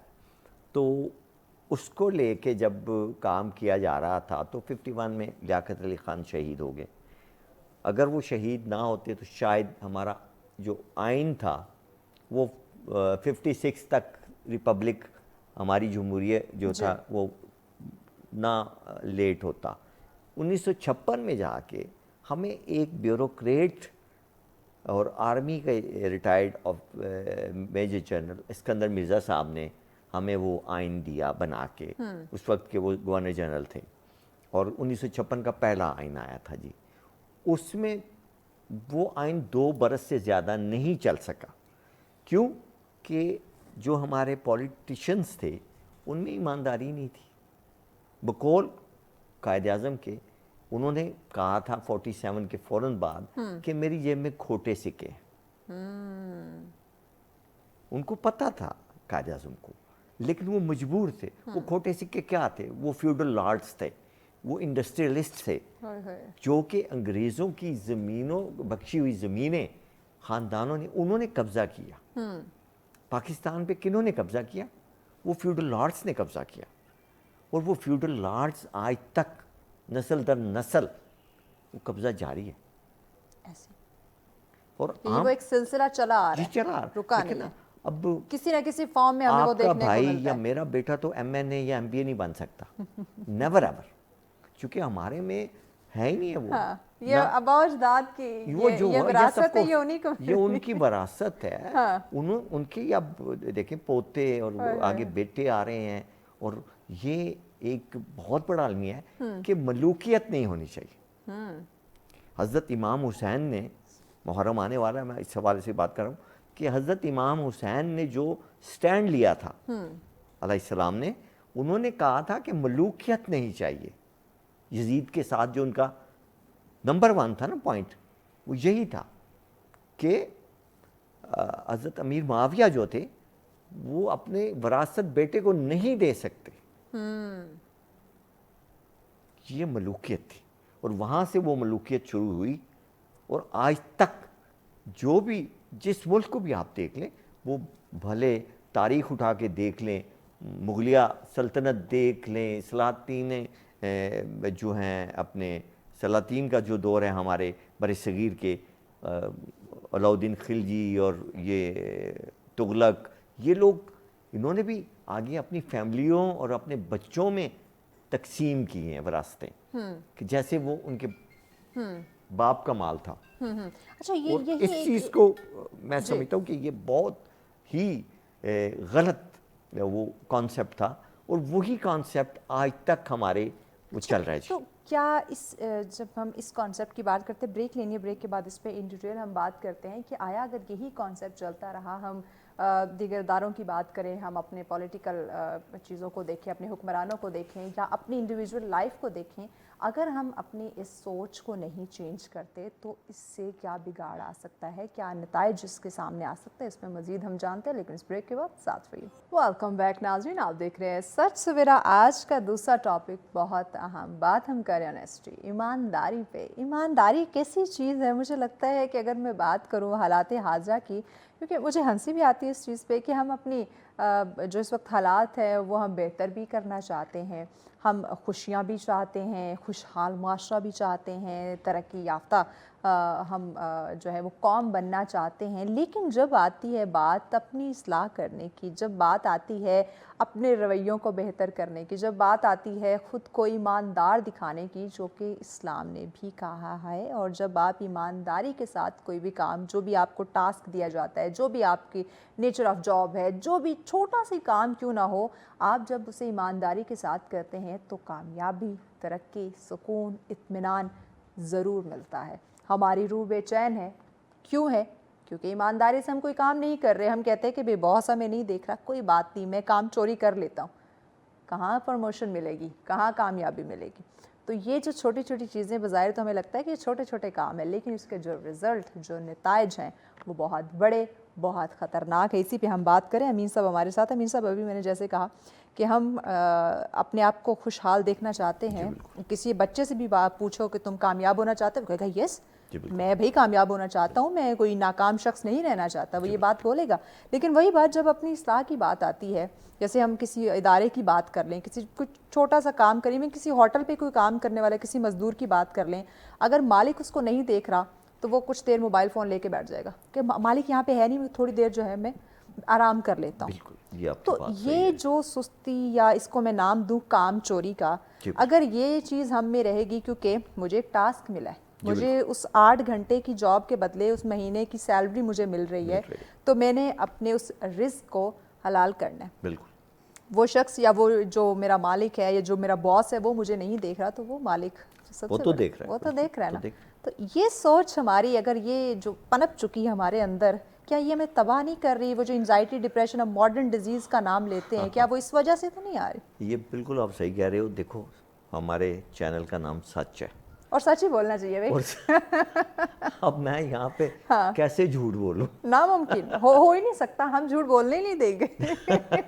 تو اس کو لے کے جب کام کیا جا رہا تھا تو 51 میں لیاقت علی خان شہید ہو گئے. اگر وہ شہید نہ ہوتے تو شاید ہمارا جو آئین تھا وہ 56 تک ریپبلک ہماری جمہوریت جو تھا وہ نہ لیٹ ہوتا. 1956 میں جا کے ہمیں ایک بیوروکریٹ اور آرمی کا retired major general Iskander Mirza صاحب نے ہمیں وہ آئین دیا بنا کے. اس وقت کے وہ گورنر جنرل تھے اور 1956 کا پہلا آئین آیا تھا جی. اس میں وہ آئین 2 برس سے زیادہ نہیں چل سکا. کیوں کہ جو ہمارے پولیٹیشنز تھے ان میں ایمانداری نہیں تھی. بقول قائد اعظم کے انہوں نے کہا تھا 47 کے فوراً بعد کہ میری جیب میں کھوٹے سکے ہیں. ان کو پتہ تھا قائد اعظم کو, لیکن وہ مجبور تھے. وہ کھوٹے سکے کیا تھے؟ وہ فیوڈل لارڈز تھے, وہ انڈسٹریلسٹ تھے جو کہ انگریزوں کی زمینوں بخشی ہوئی زمینیں خاندانوں نے انہوں نے قبضہ کیا. پاکستان پہ کنہوں نے قبضہ کیا؟ وہ فیوڈل لارڈز نے قبضہ کیا. اور وہ فیوڈل لارڈز آج تک نسل در نسل وہ قبضہ جاری ہے. ایسے اور وہ ایک سلسلہ چلا آ رہا ہے, چلا رکا نہیں ہے. اب کسی نہ کسی فارم میں ہمیں وہ دیکھنے کو ملتا ہے. آپ کا بھائی یا میرا بیٹا تو MNA یا MBA نہیں بن سکتا, نیور ایور, چونکہ ہمارے میں ہے ہی نہیں ہے وہ. یہ آباء و اجداد کی یہ وراثت ہے, یہ انہی کو, یہ ان کی وراثت ہے. ان کی اب دیکھیں پوتے اور آگے بیٹے آ رہے ہیں. اور یہ ایک بہت بڑا المیہ ہے کہ ملوکیت نہیں ہونی چاہیے. حضرت امام حسین نے, محرم آنے والا ہے, میں اس حوالے سے بات کر رہا ہوں کہ حضرت امام حسین نے جو سٹینڈ لیا تھا علیہ السلام نے, انہوں نے کہا تھا کہ ملوکیت نہیں چاہیے. یزید کے ساتھ جو ان کا نمبر 1 تھا نا پوائنٹ, وہ یہی تھا کہ حضرت امیر معاویہ جو تھے وہ اپنے وراثت بیٹے کو نہیں دے سکتے. یہ ملوکیت تھی, اور وہاں سے وہ ملوکیت شروع ہوئی. اور آج تک جو بھی جس ملک کو بھی آپ دیکھ لیں, وہ بھلے تاریخ اٹھا کے دیکھ لیں, مغلیہ سلطنت دیکھ لیں, سلاطین جو ہیں اپنے سلاطین کا جو دور ہے ہمارے بر صغیر کے, علاؤالدین خلجی اور یہ تغلق, یہ لوگ انہوں نے بھی آگے اپنی فیملیوں اور اپنے بچوں میں تقسیم کی ہیں وراثتیں, کہ جیسے وہ ان کے باپ کا مال تھا. اچھا, اور اس چیز کو میں سمجھتا ہوں کہ یہ بہت ہی غلط وہ کانسیپٹ تھا, اور وہی کانسیپٹ آج تک ہمارے وہ چل رہا ہے. تو کیا جب ہم اس کانسیپٹ کی بات کرتے ہیں, بریک لینی ہے, بریک کے بعد اس پہ ان ڈیٹیل ہم بات کرتے ہیں کہ آیا اگر یہی کانسیپٹ چلتا رہا, ہم دیگر اداروں کی بات کریں, ہم اپنے پولیٹیکل چیزوں کو دیکھیں, اپنے حکمرانوں کو دیکھیں, یا اپنی انڈیویجول لائف کو دیکھیں, اگر ہم اپنی اس سوچ کو نہیں چینج کرتے تو اس سے کیا بگاڑ آ سکتا ہے, کیا نتائج اس کے سامنے آ سکتے ہیں, اس میں مزید ہم جانتے ہیں, لیکن اس بریک کے بعد ساتھ رہیے. ویلکم بیک ناظرین, آپ دیکھ رہے ہیں سچ سویرا. آج کا دوسرا ٹاپک بہت اہم, بات ہم کریں آنیسٹی, ایمانداری پہ. ایمانداری کیسی چیز ہے؟ مجھے لگتا ہے کہ اگر میں بات کروں حالات حاضرہ کی, کیونکہ مجھے ہنسی بھی آتی ہے اس چیز پہ کہ ہم اپنی جو اس وقت حالات ہے وہ ہم بہتر بھی کرنا چاہتے ہیں, ہم خوشیاں بھی چاہتے ہیں, خوشحال معاشرہ بھی چاہتے ہیں, ترقی یافتہ ہم جو ہے وہ قوم بننا چاہتے ہیں. لیکن جب آتی ہے بات اپنی اصلاح کرنے کی, جب بات آتی ہے اپنے رویوں کو بہتر کرنے کی, جب بات آتی ہے خود کو ایماندار دکھانے کی, جو کہ اسلام نے بھی کہا ہے, اور جب آپ ایمانداری کے ساتھ کوئی بھی کام, جو بھی آپ کو ٹاسک دیا جاتا ہے, جو بھی آپ کی نیچر آف جاب ہے, جو بھی چھوٹا سی کام کیوں نہ ہو, آپ جب اسے ایمانداری کے ساتھ کرتے ہیں تو کامیابی, ترقی, سکون, اطمینان ضرور ملتا ہے. ہماری روح بے چین ہے, کیوں ہے؟ کیونکہ ایمانداری سے ہم کوئی کام نہیں کر رہے. ہم کہتے ہیں کہ بے باس ہمیں نہیں دیکھ رہا, کوئی بات نہیں, میں کام چوری کر لیتا ہوں. کہاں پروموشن ملے گی, کہاں کامیابی ملے گی؟ تو یہ جو چھوٹی چھوٹی چیزیں بظاہر تو ہمیں لگتا ہے کہ یہ چھوٹے چھوٹے کام ہیں, لیکن اس کے جو رزلٹ, جو نتائج ہیں وہ بہت بڑے, بہت خطرناک ہے. اسی پہ ہم بات کریں. امین صاحب ہمارے ساتھ. امین صاحب, ابھی میں نے جیسے کہا کہ ہم اپنے آپ کو خوشحال دیکھنا چاہتے ہیں, کسی بچے سے بھی پوچھو کہ تم کامیاب ہونا چاہتے ہو, کہے گا یس میں بھی کامیاب ہونا چاہتا ہوں, میں کوئی ناکام شخص نہیں رہنا چاہتا, وہ یہ بات بولے گا. لیکن وہی بات جب اپنی اصلاح کی بات آتی ہے, جیسے ہم کسی ادارے کی بات کر لیں, کسی کچھ چھوٹا سا کام کریں, میں کسی ہوٹل پہ کوئی کام کرنے والا کسی مزدور کی بات کر لیں, اگر مالک اس کو نہیں دیکھ رہا تو وہ کچھ دیر موبائل فون لے کے بیٹھ جائے گا کہ مالک یہاں پہ ہے نہیں, تھوڑی دیر جو ہے میں آرام کر لیتا ہوں. بالکل, یہ آپ کی تو بات صحیح ہے. یہ جو سستی یا اس کو میں نام دوں کام چوری کا, اگر یہ چیز ہم میں رہے گی, کیونکہ مجھے ایک ٹاسک ملا ہے, مجھے اس 8 گھنٹے کی جاب کے بدلے اس مہینے کی سیلری مجھے مل رہی ہے, تو میں نے اپنے اس رزق کو حلال کرنا ہے. بالکل. وہ شخص یا وہ جو میرا مالک ہے یا جو میرا باس ہے وہ مجھے نہیں دیکھ رہا, تو وہ مالک وہ تو دیکھ رہا ہے, وہ تو دیکھ رہا ہے نا. تو یہ سوچ ہماری اگر یہ جو پنپ چکی ہے ہمارے اندر, کیا یہ ہمیں تباہ نہیں کر رہی؟ وہ جو انزائٹی ڈپریشن ہم ماڈرن ڈیزیز کا نام لیتے ہیں, کیا وہ اس وجہ سے تو نہیں آ رہی؟ یہ بالکل آپ صحیح کہہ رہے ہو. دیکھو ہمارے چینل کا نام سچ ہے, اور سچ ہی بولنا چاہیے بھائی. اب میں یہاں پہ کیسے جھوٹ بولوں؟ ناممکن ہو ہی نہیں سکتا, ہم جھوٹ بولنے ہی نہیں دیں گے.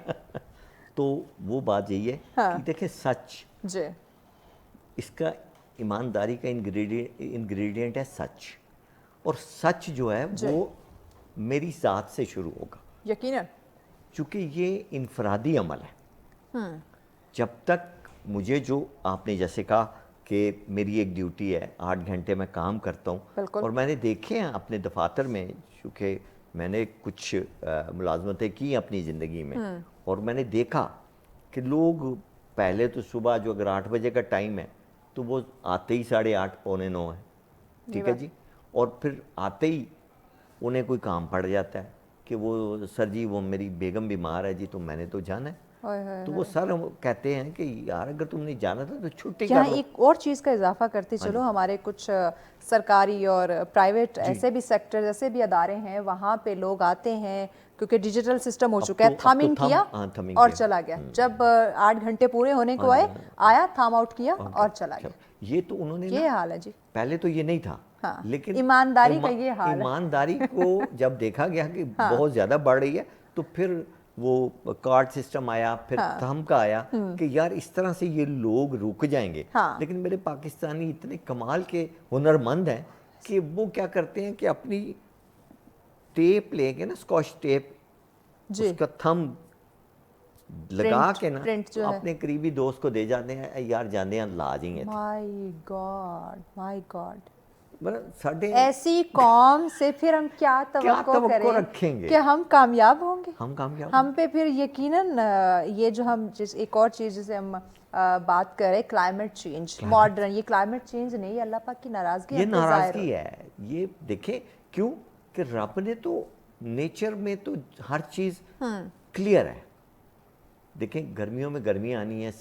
تو وہ بات یہی ہے کہ دیکھیں سچ, جی, اس کا ایمانداری کا انگریڈینٹ ہے سچ, اور سچ جو ہے وہ میری ذات سے شروع ہوگا یقیناً, چونکہ یہ انفرادی عمل ہے. جب تک مجھے جو آپ نے جیسے کہا کہ میری ایک ڈیوٹی ہے, 8 گھنٹے میں کام کرتا ہوں, اور میں نے دیکھے ہیں اپنے دفاتر میں, چونکہ میں نے کچھ ملازمتیں کی اپنی زندگی میں, اور میں نے دیکھا کہ لوگ پہلے تو صبح جو اگر 8 بجے کا ٹائم ہے تو وہ آتے ہی 8:30 پونے 9 ہے, ٹھیک ہے جی, اور پھر آتے ہی انہیں کوئی کام پڑ جاتا ہے کہ وہ سر جی وہ میری بیگم بیمار ہے جی, تو میں نے تو جانا ہے. تو وہ سر کہتے ہیں کہ یار اگر تم نے جانا تھا تو چھٹی کر لو. ایک اور چیز کا اضافہ کرتے چلو, ہمارے کچھ سرکاری اور پرائیویٹ ایسے بھی سیکٹر ایسے بھی ادارے ہیں, وہاں پہ لوگ آتے ہیں کیونکہ ڈیجیٹل سسٹم ہو چکا ہے, تھامنگ کیا اور چلا گیا. جب 8 گھنٹے پورے ہونے کو آیا تھام آؤٹ کیا اور چلا گیا. یہ تو انہوں نے, یہ حال ہے جی. پہلے تو یہ نہیں تھا, لیکن ایمانداری کا یہ حال ہے. ایمانداری کو جب دیکھا گیا کہ بہت زیادہ بڑھ رہی ہے, تو پھر وہ کارڈ سسٹم آیا, پھر تھم کا آیا کہ یار اس طرح سے یہ لوگ رک جائیں گے. لیکن میرے پاکستانی اتنے کمال کے ہنرمند ہیں کہ وہ کیا کرتے ہیں کہ اپنی ٹیپ لے کے نا, اسکاچ ٹیپ, اس کا تھم لگا کے نا اپنے قریبی دوست کو دے جاتے ہیں, یار جانے ہیں لا جائیں گے. مائی گاڈ, مائی گاڈ, ایسی قوم سے پھر ہم کیا توقع رکھیں گے کہ ہم کامیاب ہوں گے؟ ہم پہ پھر یقیناً یہ جو ہم ایک اور چیز جسے ہم بات کریں, کلائمیٹ چینج, ماڈرن, یہ کلائمیٹ چینج نہیں, اللہ پاک کی ناراضگی, یہ ناراضگی ہے. یہ دیکھیں کیوں کہ رب نے تو نیچر میں تو ہر چیز کلیئر ہے. دیکھیں گرمیوں میں گرمی آنی ہے,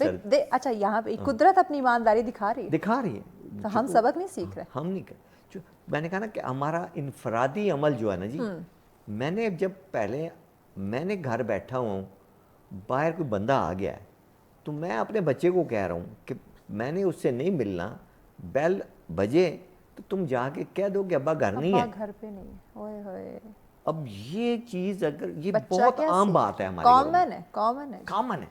اچھا یہاں پہ قدرت اپنی ایمانداری دکھا رہی ہے, تو ہم سبق نہیں سیکھ رہے. ہم نہیں کرتے. میں نے کہا نا کہ ہمارا انفرادی عمل جو ہے نا جی, میں نے جب پہلے میں نے گھر بیٹھا ہوں, باہر کوئی بندہ آ گیا ہے, تو میں اپنے بچے کو کہہ رہا ہوں کہ میں نے اس سے نہیں ملنا, بیل بجے تو تم جا کے کہہ دو کہ ابا گھر نہیں ہے, گھر پہ نہیں ہے. اب یہ چیز اگر یہ بہت عام بات ہے ہمارے, کامن ہے.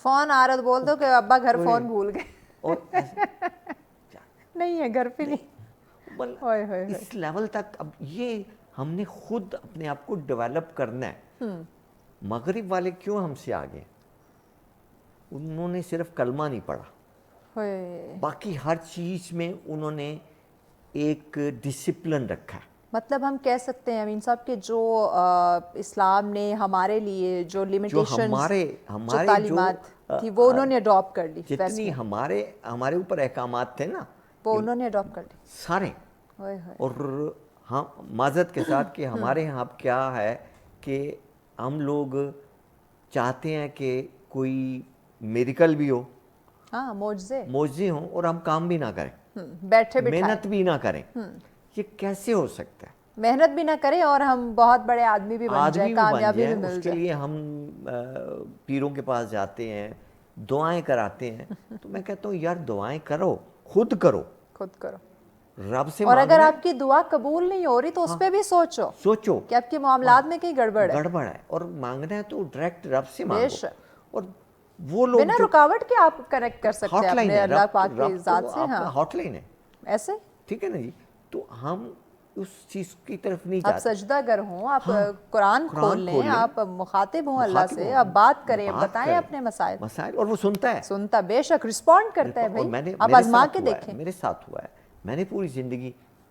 فون آ رہا تو بول دو کہ ابا گھر فون بھول گئے, اور نہیں ہے گھر پہ نہیں. اس لیول تک اب یہ ہم نے خود اپنے آپ کو ڈیولپ کرنا ہے. مغرب والے کیوں ہم سے آگے, انہوں نے صرف کلمہ نہیں پڑھا, باقی ہر چیز میں انہوں نے ایک ڈسپلن رکھا ہے. مطلب ہم کہہ سکتے ہیں امین صاحب کہ جو اسلام نے ہمارے لیے جو لیمیٹیشنز, جو تعلیمات تھی, وہ انہوں نے اڈاپٹ کر لی. جتنی ہمارے اوپر احکامات تھے نا, وہ انہوں نے اڈاپٹ کر لی سارے. اور ہم معذرت کے ساتھ کہ ہمارے یہاں کیا ہے کہ ہم لوگ چاہتے ہیں کہ کوئی میریکل بھی ہو, معجزے ہوں, اور ہم کام بھی نہ کریں, بیٹھے محنت بھی نہ کریں. یہ کیسے ہو سکتا ہے؟ محنت بھی نہ کریں اور ہم بہت بڑے آدمی بھی بن جائیں, کامیابی بھی مل جائے. اس کے لیے ہم پیروں کے پاس جاتے ہیں, دعائیں کراتے ہیں. تو میں کہتا ہوں یار دعائیں کرو, خود کرو رب سے. اور اگر آپ کی دعا قبول نہیں ہو رہی تو اس پہ بھی سوچو کہ آپ کے معاملات میں کہیں گڑبڑ ہے. اور مانگنا ہے تو ڈائریکٹ رب سے مانگو, اور وہ لوگ بنا رکاوٹ کے آپ کنیکٹ کر سکتے ہیں اپنے اللہ پاک کی ذات سے. ہاٹ لائن ہے ایسے, ٹھیک ہے نا جی. تو ہم اس چیز کی طرف نہیں جاتے. آپ سجدہ گر ہوں, آپ قرآن کھول لیں, آپ مخاطب ہوں اللہ سے, آپ بات کریں, بتائیں اپنے مسائل, اور وہ سنتا بے شک, رسپونڈ کرتا ہے. بھائی آپ آزما کے دیکھیں. میرے ساتھ ہوا ہے, میں نے پوری زندگی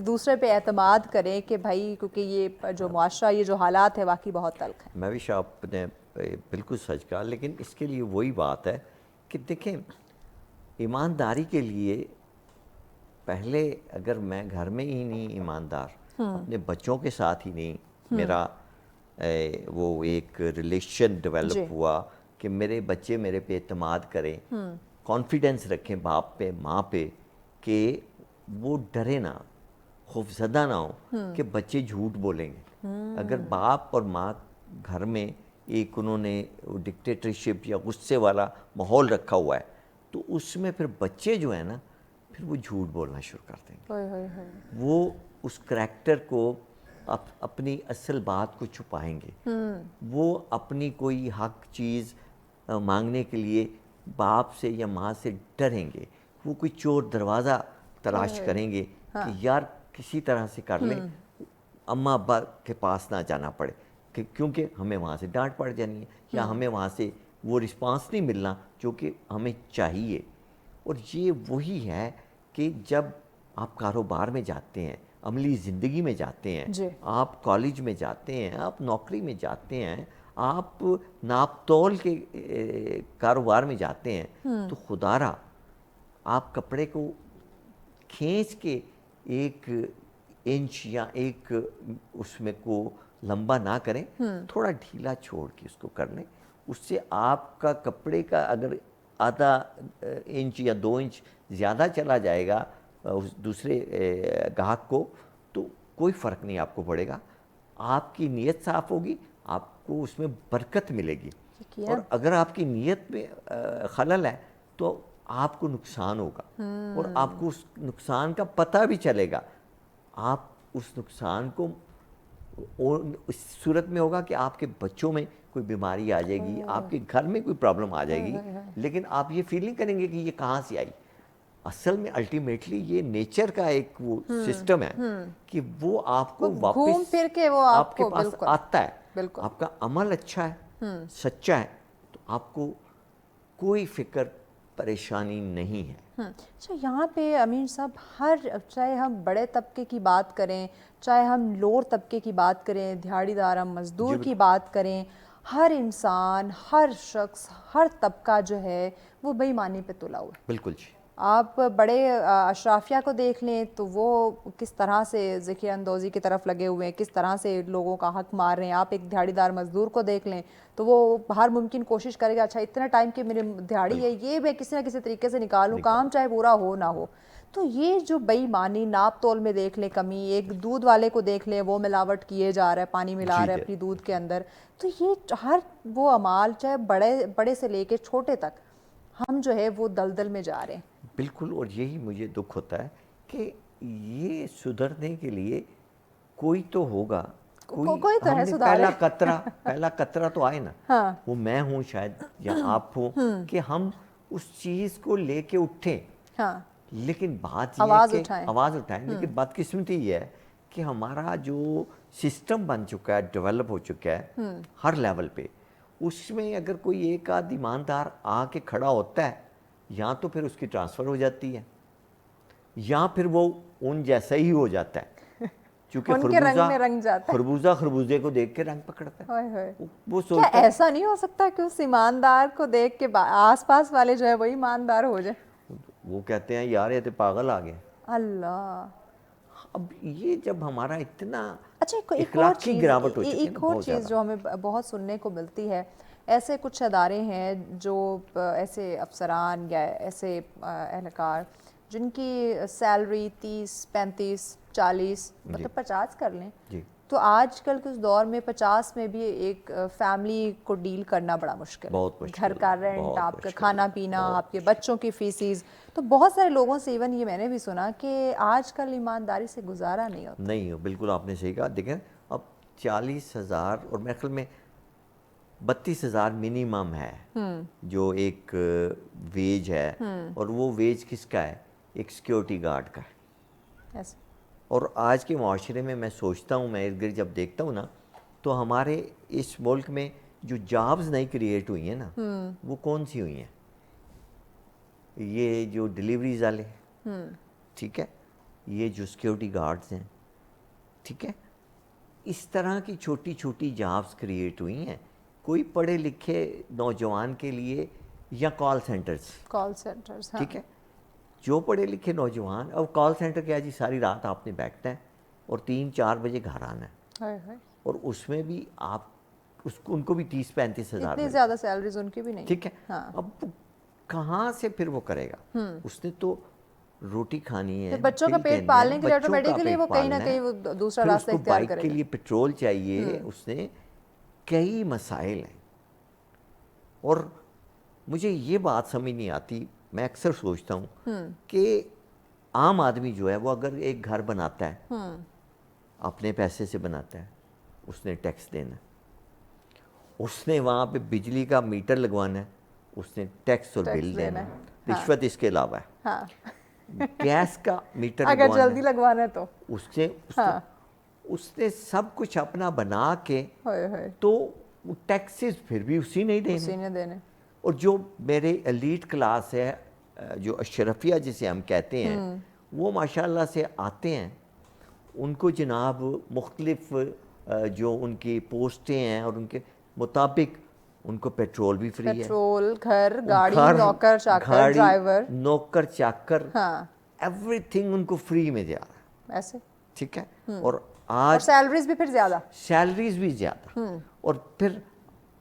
دوسرے پہ اعتماد کریں کہ بھائی کیونکہ یہ جو معاشرہ یہ جو حالات ہے واقعی بہت تلخ ہیں. میں بھی آپ نے بالکل سچ کہا, لیکن اس کے لیے وہی بات ہے کہ دیکھیں ایمانداری کے لیے پہلے اگر میں گھر میں ہی نہیں ایماندار, اپنے بچوں کے ساتھ ہی نہیں, میرا وہ ایک ریلیشن ڈیولپ ہوا کہ میرے بچے میرے پہ اعتماد کریں, کانفیڈنس رکھیں باپ پہ ماں پہ, کہ وہ ڈرے نہ, خوفزدہ نہ ہو کہ بچے جھوٹ بولیں گے. اگر باپ اور ماں گھر میں ایک انہوں نے ڈکٹیٹرشپ یا غصے والا ماحول رکھا ہوا ہے, تو اس میں پھر بچے جو ہیں نا پھر وہ جھوٹ بولنا شروع کر دیں گے, وہ اس کریکٹر کو اپنی اصل بات کو چھپائیں گے, وہ اپنی کوئی حق چیز مانگنے کے لیے باپ سے یا ماں سے ڈریں گے, وہ کوئی چور دروازہ تلاش کریں گے کہ یار کسی طرح سے کر لیں, اماں ابا کے پاس نہ جانا پڑے کیونکہ ہمیں وہاں سے ڈانٹ پڑ جانی ہے یا ہمیں وہاں سے وہ رسپانس نہیں ملنا جو کہ ہمیں چاہیے. اور یہ وہی ہے کہ جب آپ کاروبار میں جاتے ہیں, عملی زندگی میں جاتے ہیں, آپ کالج میں جاتے ہیں, آپ نوکری میں جاتے ہیں, آپ ناپ تول کے کاروبار میں جاتے ہیں, تو خدا را آپ کپڑے کو کھینچ کے 1 انچ یا 1 اس میں کو لمبا نہ کریں, تھوڑا ڈھیلا چھوڑ کے اس کو کر لیں. اس سے آپ کا کپڑے کا اگر آدھا انچ یا 2 انچ زیادہ چلا جائے گا اس دوسرے گاہک کو, تو کوئی فرق نہیں آپ کو پڑے گا. آپ کی نیت صاف ہوگی, آپ کو اس میں برکت ملے گی. اور اگر آپ کی نیت میں خلل ہے تو آپ کو نقصان ہوگا, اور آپ کو اس نقصان کا پتہ بھی چلے گا. آپ اس نقصان کو اس صورت میں ہوگا کہ آپ کے بچوں میں کوئی بیماری آ جائے گی, آپ کے گھر میں کوئی پرابلم آ جائے گی, لیکن آپ یہ فیلنگ کریں گے کہ یہ کہاں سے آئی. اصل میں الٹیمیٹلی یہ نیچر کا ایک وہ سسٹم ہے کہ وہ آپ کو گھوم واپس پھر کے وہ آپ کے پاس آتا ہے. آپ کا عمل اچھا ہے, سچا ہے, تو آپ کو کوئی فکر پریشانی نہیں ہے. اچھا, یہاں پہ امین صاحب چاہے ہم بڑے طبقے کی بات کریں, چاہے ہم لوور طبقے کی بات کریں, دیہڑی دار مزدور کی بات کریں, ہر انسان, ہر شخص, ہر طبقہ جو ہے وہ بے ایمانی پہ تلا ہوا ہے. بالکل جی. آپ بڑے اشرافیہ کو دیکھ لیں تو وہ کس طرح سے ذخیرہ اندوزی کی طرف لگے ہوئے ہیں, کس طرح سے لوگوں کا حق مار رہے ہیں. آپ ایک دیہڑی دار مزدور کو دیکھ لیں تو وہ ہر ممکن کوشش کرے گا اچھا اتنا ٹائم کہ میری دیہڑی ہے یہ میں کسی نہ کسی طریقے سے نکالوں, کام چاہے پورا ہو نہ ہو. تو یہ جو بے ایمانی, ناپ تول میں دیکھ لیں کمی, ایک دودھ والے کو دیکھ لیں وہ ملاوٹ کیے جا رہا ہے, پانی ملا رہا ہے اپنی دودھ کے اندر. تو یہ ہر وہ اعمال چاہے بڑے سے لے کے چھوٹے تک ہم جو ہے وہ دلدل میں جا رہے ہیں. بالکل, اور یہی مجھے دکھ ہوتا ہے کہ یہ سدھرنے کے لیے کوئی تو ہوگا, کوئی تو ہے پہلا قطرہ تو آئے نا, وہ میں ہوں شاید یا آپ ہوں, کہ ہم اس چیز کو لے کے اٹھیں. لیکن بات یہ ہے کہ آواز اٹھائیں, لیکن بدقسمتی یہ ہے کہ ہمارا جو سسٹم بن چکا ہے, ڈیولپ ہو چکا ہے ہر لیول پہ, اس میں اگر کوئی ایک آدھ ایماندار آ کے کھڑا ہوتا ہے, یا تو پھر اس کی ٹرانسفر ہو جاتی ہے, یا پھر وہ ان جیسا ہی ہو جاتا ہے, چونکہ خربوزہ کو دیکھ کے رنگ پکڑتا ہے. وہ کیا ایسا نہیں ہو سکتا کہ اس ایماندار کو دیکھ کے آس پاس والے جو ہے وہ ایماندار ہو جائے؟ وہ کہتے ہیں یار یہ تو پاگل آ گئے. اللہ, اب یہ جب ہمارا اتنا اچھا اخلاقی گراوٹ ہو چکی ہے, ایک اور چیز جو ہمیں بہت سننے کو ملتی ہے, ایسے کچھ ادارے ہیں جو ایسے افسران یا ایسے اہلکار جن کی سیلری 30, 35, 40 مطلب 50 کر لیں, تو آج کل کے اس دور میں 50 میں بھی ایک فیملی کو ڈیل کرنا بڑا مشکل ہے. گھر کا رینٹ, آپ کا کھانا پینا, آپ کے بچوں کی فیسیز, تو بہت سارے لوگوں سے ایون یہ میں نے بھی سنا کہ آج کل ایمانداری سے گزارا نہیں ہوتا. نہیں, بالکل آپ نے صحیح کہا. دیکھیں اب 40,000 اور میرے خیال میں 32,000 منیمم ہے جو ایک ویج ہے, اور وہ ویج کس کا ہے؟ ایک سیکیورٹی گارڈ کا ہے. اور آج کے معاشرے میں سوچتا ہوں, میں ارد گرد جب دیکھتا ہوں نا, تو ہمارے اس ملک میں جو جابز نہیں کریٹ ہوئی ہیں نا, وہ کون سی ہوئی ہیں؟ یہ جو ڈیلیوریز والے, ٹھیک ہے, یہ جو سیکیورٹی گارڈز ہیں, ٹھیک ہے, اس طرح کی چھوٹی چھوٹی جابس کریٹ ہوئی ہیں. کوئی پڑھے لکھے نوجوان کے لیے, یا کال سینٹرز, ٹھیک ہے, جو پڑھے لکھے نوجوان, اب کال سینٹر کیا جی, ساری رات آپ نے بیٹھنا ہے اور 3-4 بجے گھر آنا ہے, اور اس میں بھی آپ ان کو بھی 30-35 ہزار, اتنی زیادہ سیلریز ان کی بھی نہیں, ٹھیک ہے. اب کہاں سے پھر وہ کرے گا؟ اس نے تو روٹی کھانی ہے, بچوں کا پیٹ پالنے کے لیے آٹومیٹکلی وہ کہیں نہ کہیں وہ دوسرا راستہ اختیار کرے گا. بائک کے لیے پیٹرول چاہیے, اس نے کئی مسائل ہیں. اور مجھے یہ بات سمجھ نہیں آتی, میں اکثر سوچتا ہوں کہ عام آدمی جو ہے وہ اگر ایک گھر بناتا ہے, اپنے پیسے سے بناتا ہے, اس نے ٹیکس دینا ہے, اس نے وہاں پہ بجلی کا میٹر لگوانا ہے, اس نے ٹیکس اور بل دینا ہے, رشوت اس کے علاوہ ہے, گیس کا میٹر اگر جلدی لگوانا ہے تو اس نے سب کچھ اپنا بنا کے, تو ٹیکسز پھر بھی اسی نہیں دینے. اور جو میرے ایلیٹ کلاس ہے, جو اشرفیہ جسے ہم کہتے ہیں, وہ ماشاءاللہ سے آتے ہیں, ان کو جناب مختلف جو ان کی پوسٹیں ہیں اور ان کے مطابق ان کو پیٹرول بھی فری ہے, پیٹرول, گھر, گاڑی, نوکر چاکر, ڈرائیور, نوکر چاکر, ایوری تھنگ ان کو فری میں دے رہا ہے ایسے, ٹھیک ہے. اور آج سیلریز بھی پھر زیادہ, سیلریز بھی زیادہ. اور پھر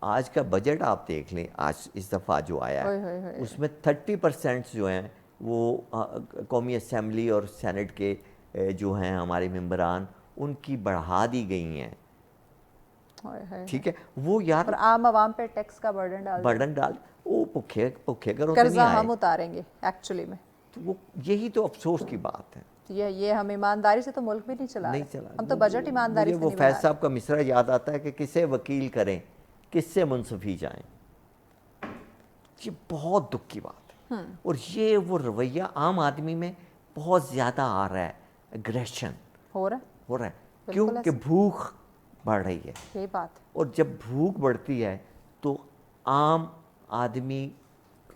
آج کا بجٹ آپ دیکھ لیں, آج اس دفعہ جو آیا ہے اس میں 30% جو ہیں وہ قومی اسمبلی اور سینٹ کے جو ہیں ہمارے ممبران, ان کی بڑھا دی گئی ہیں, ٹھیک ہے. وہ یار اور عام عوام پہ ٹیکس کا برڈن ڈال, وہ بھوکے گھروں سے قرضہ نہیں آئے, ہم اتاریں گے ایکچولی میں. تو وہ یہی تو افسوس کی بات ہے. یہ ہم ایمانداری سے تو ملک بھی نہیں چلا رہے, ہم تو بجٹ ایمانداری سے مجھے وہ فیض صاحب کا مصرع یاد آتا ہے کہ کسے وکیل کریں, کس سے منصفی جائیں. یہ بہت دکھ کی بات ہے. اور یہ وہ رویہ عام آدمی میں بہت زیادہ آ رہا ہے, اگریشن ہو رہا ہے. کیوں کہ بھوک بڑھ رہی ہے, یہی بات. اور جب بھوک بڑھتی ہے تو عام آدمی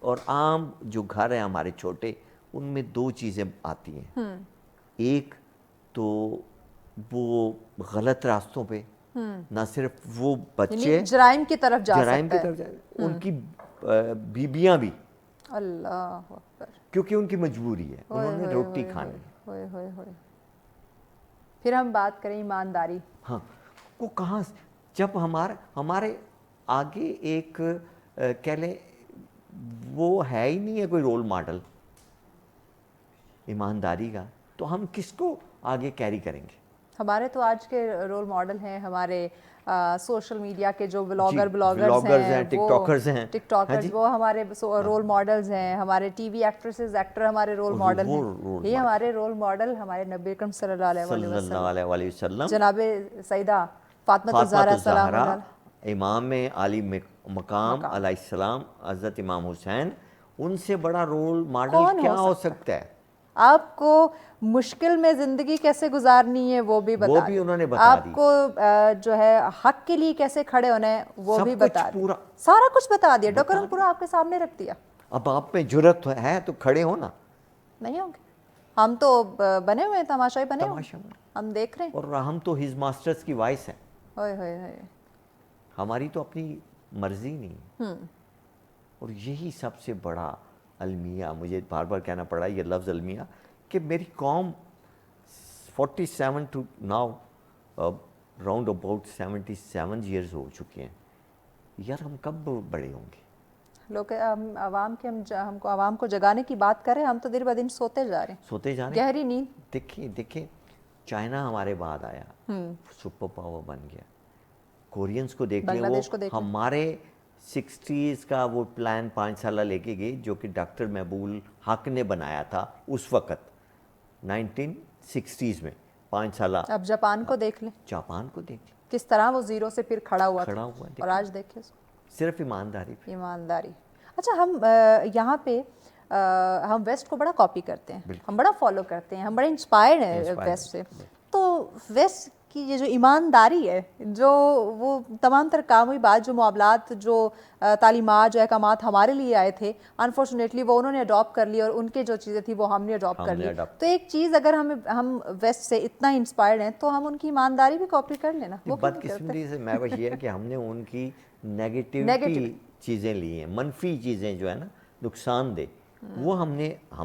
اور عام جو گھر ہیں ہمارے چھوٹے, ان میں 2 چیزیں آتی ہیں. ایک تو وہ غلط راستوں پہ, نہ صرف وہ بچے جرائم کی طرف جا سکتے ہیں, ان کی بیبیاں بھی, اللہ اکبر, کیونکہ ان کی مجبوری ہے, انہوں نے روٹی کھانی ہے. پھر ہم بات کریں ایمانداری, ہاں, وہ کہاں, جب ہمارے آگے ایک کہہ لیں وہ ہے ہی نہیں ہے کوئی رول ماڈل ایمانداری کا, تو ہم کس کو آگے کیری کریں گے؟ ہمارے تو آج کے رول ماڈل ہیں ہمارے سوشل میڈیا کے جو بلاگرز ہیں, ٹک ٹاکرز ہیں, ٹک ٹاکرز, وہ ہمارے رول ماڈلز ہیں. ہمارے ٹی وی ایکٹریسز, ایکٹر ہمارے رول ماڈل ہیں. یہ ہمارے رول ماڈل ہمارے نبی اکرم صلی اللہ علیہ وسلم, جناب سیدہ فاطمہ الزہرا سلام اللہ, امام عالی مقام علیہ السلام حضرت امام حسین, ان سے بڑا رول ماڈل کیا ہو سکتا ہے؟ آپ کو مشکل میں زندگی کیسے گزارنی ہے وہ بھی بتا دیں, انہوں نے بتا دی. آپ کو جو ہے حق کے لیے کیسے کھڑے ہونا ہے وہ بھی بتا دیں, سارا کچھ بتا دیا. ڈاکٹر پورا آپ کے سامنے رکھ دیا. اب آپ میں جرت ہے تو کھڑے ہو نا. نہیں ہوں گے, ہم تو بنے ہوئے ہیں, تماشائی بنے ہوئے, ہم دیکھ رہے ہیں. اور ہم تو ہز ماسٹرز کی وائس ہیں, ہماری تو اپنی مرضی نہیں. اور یہی سب سے بڑا المیہ, مجھے بار بار کہنا پڑا یہ لفظ المیہ, کہ میری قوم 47 to now round about 77 years ہو چکے ہیں. یار ہم کب بڑے ہوں گے؟ لوگ عوام کے ہم کو عوام کو جگانے کی بات کریں, ہم تو دن بدن سوتے جا رہے ہیں, گہری نیند. دیکھیں چائنا ہمارے بعد آیا, سپر پاور بن گیا. کورینز کو دیکھ لیں, وہ ہمارے 60s کا وہ پلان 5 سالہ لے کے گئے, جو کہ ڈاکٹر محبوب حق نے بنایا تھا اس وقت 1960s میں, 5 سالہ. اب جاپان کو دیکھ لیں, جاپان کو دیکھ لیں کس طرح وہ زیرو سے پھر کھڑا ہوا تھا, اور آج دیکھیں صرف ایمانداری. اچھا, ہم یہاں پہ ہم ویسٹ کو بڑا کاپی کرتے ہیں, ہم بڑا فالو کرتے ہیں, ہم بڑے انسپائرڈ ہیں ویسٹ سے. تو ویسٹ کہ یہ جو ایمانداری ہے، جو وہ تمام تر کام ہوئی بات، جو معاملات، جو تعلیمات، جو احکامات ہمارے لیے آئے تھے، انفارچونیٹلی وہ انہوں نے اڈاپٹ کر لی، اور ان کے جو چیزیں تھیں وہ ہم نے اڈاپٹ کر لی. تو ایک چیز اگر ہم ویسٹ سے اتنا انسپائرڈ ہیں تو ہم ان کی ایمانداری بھی کاپی کر لینا. وہ بدقسمتی سے میں بس یہ ہے کہ ہم نے ان کی نیگیٹیوٹی چیزیں لی ہیں، منفی چیزیں جو ہے نا نقصان دہ، وہ ہم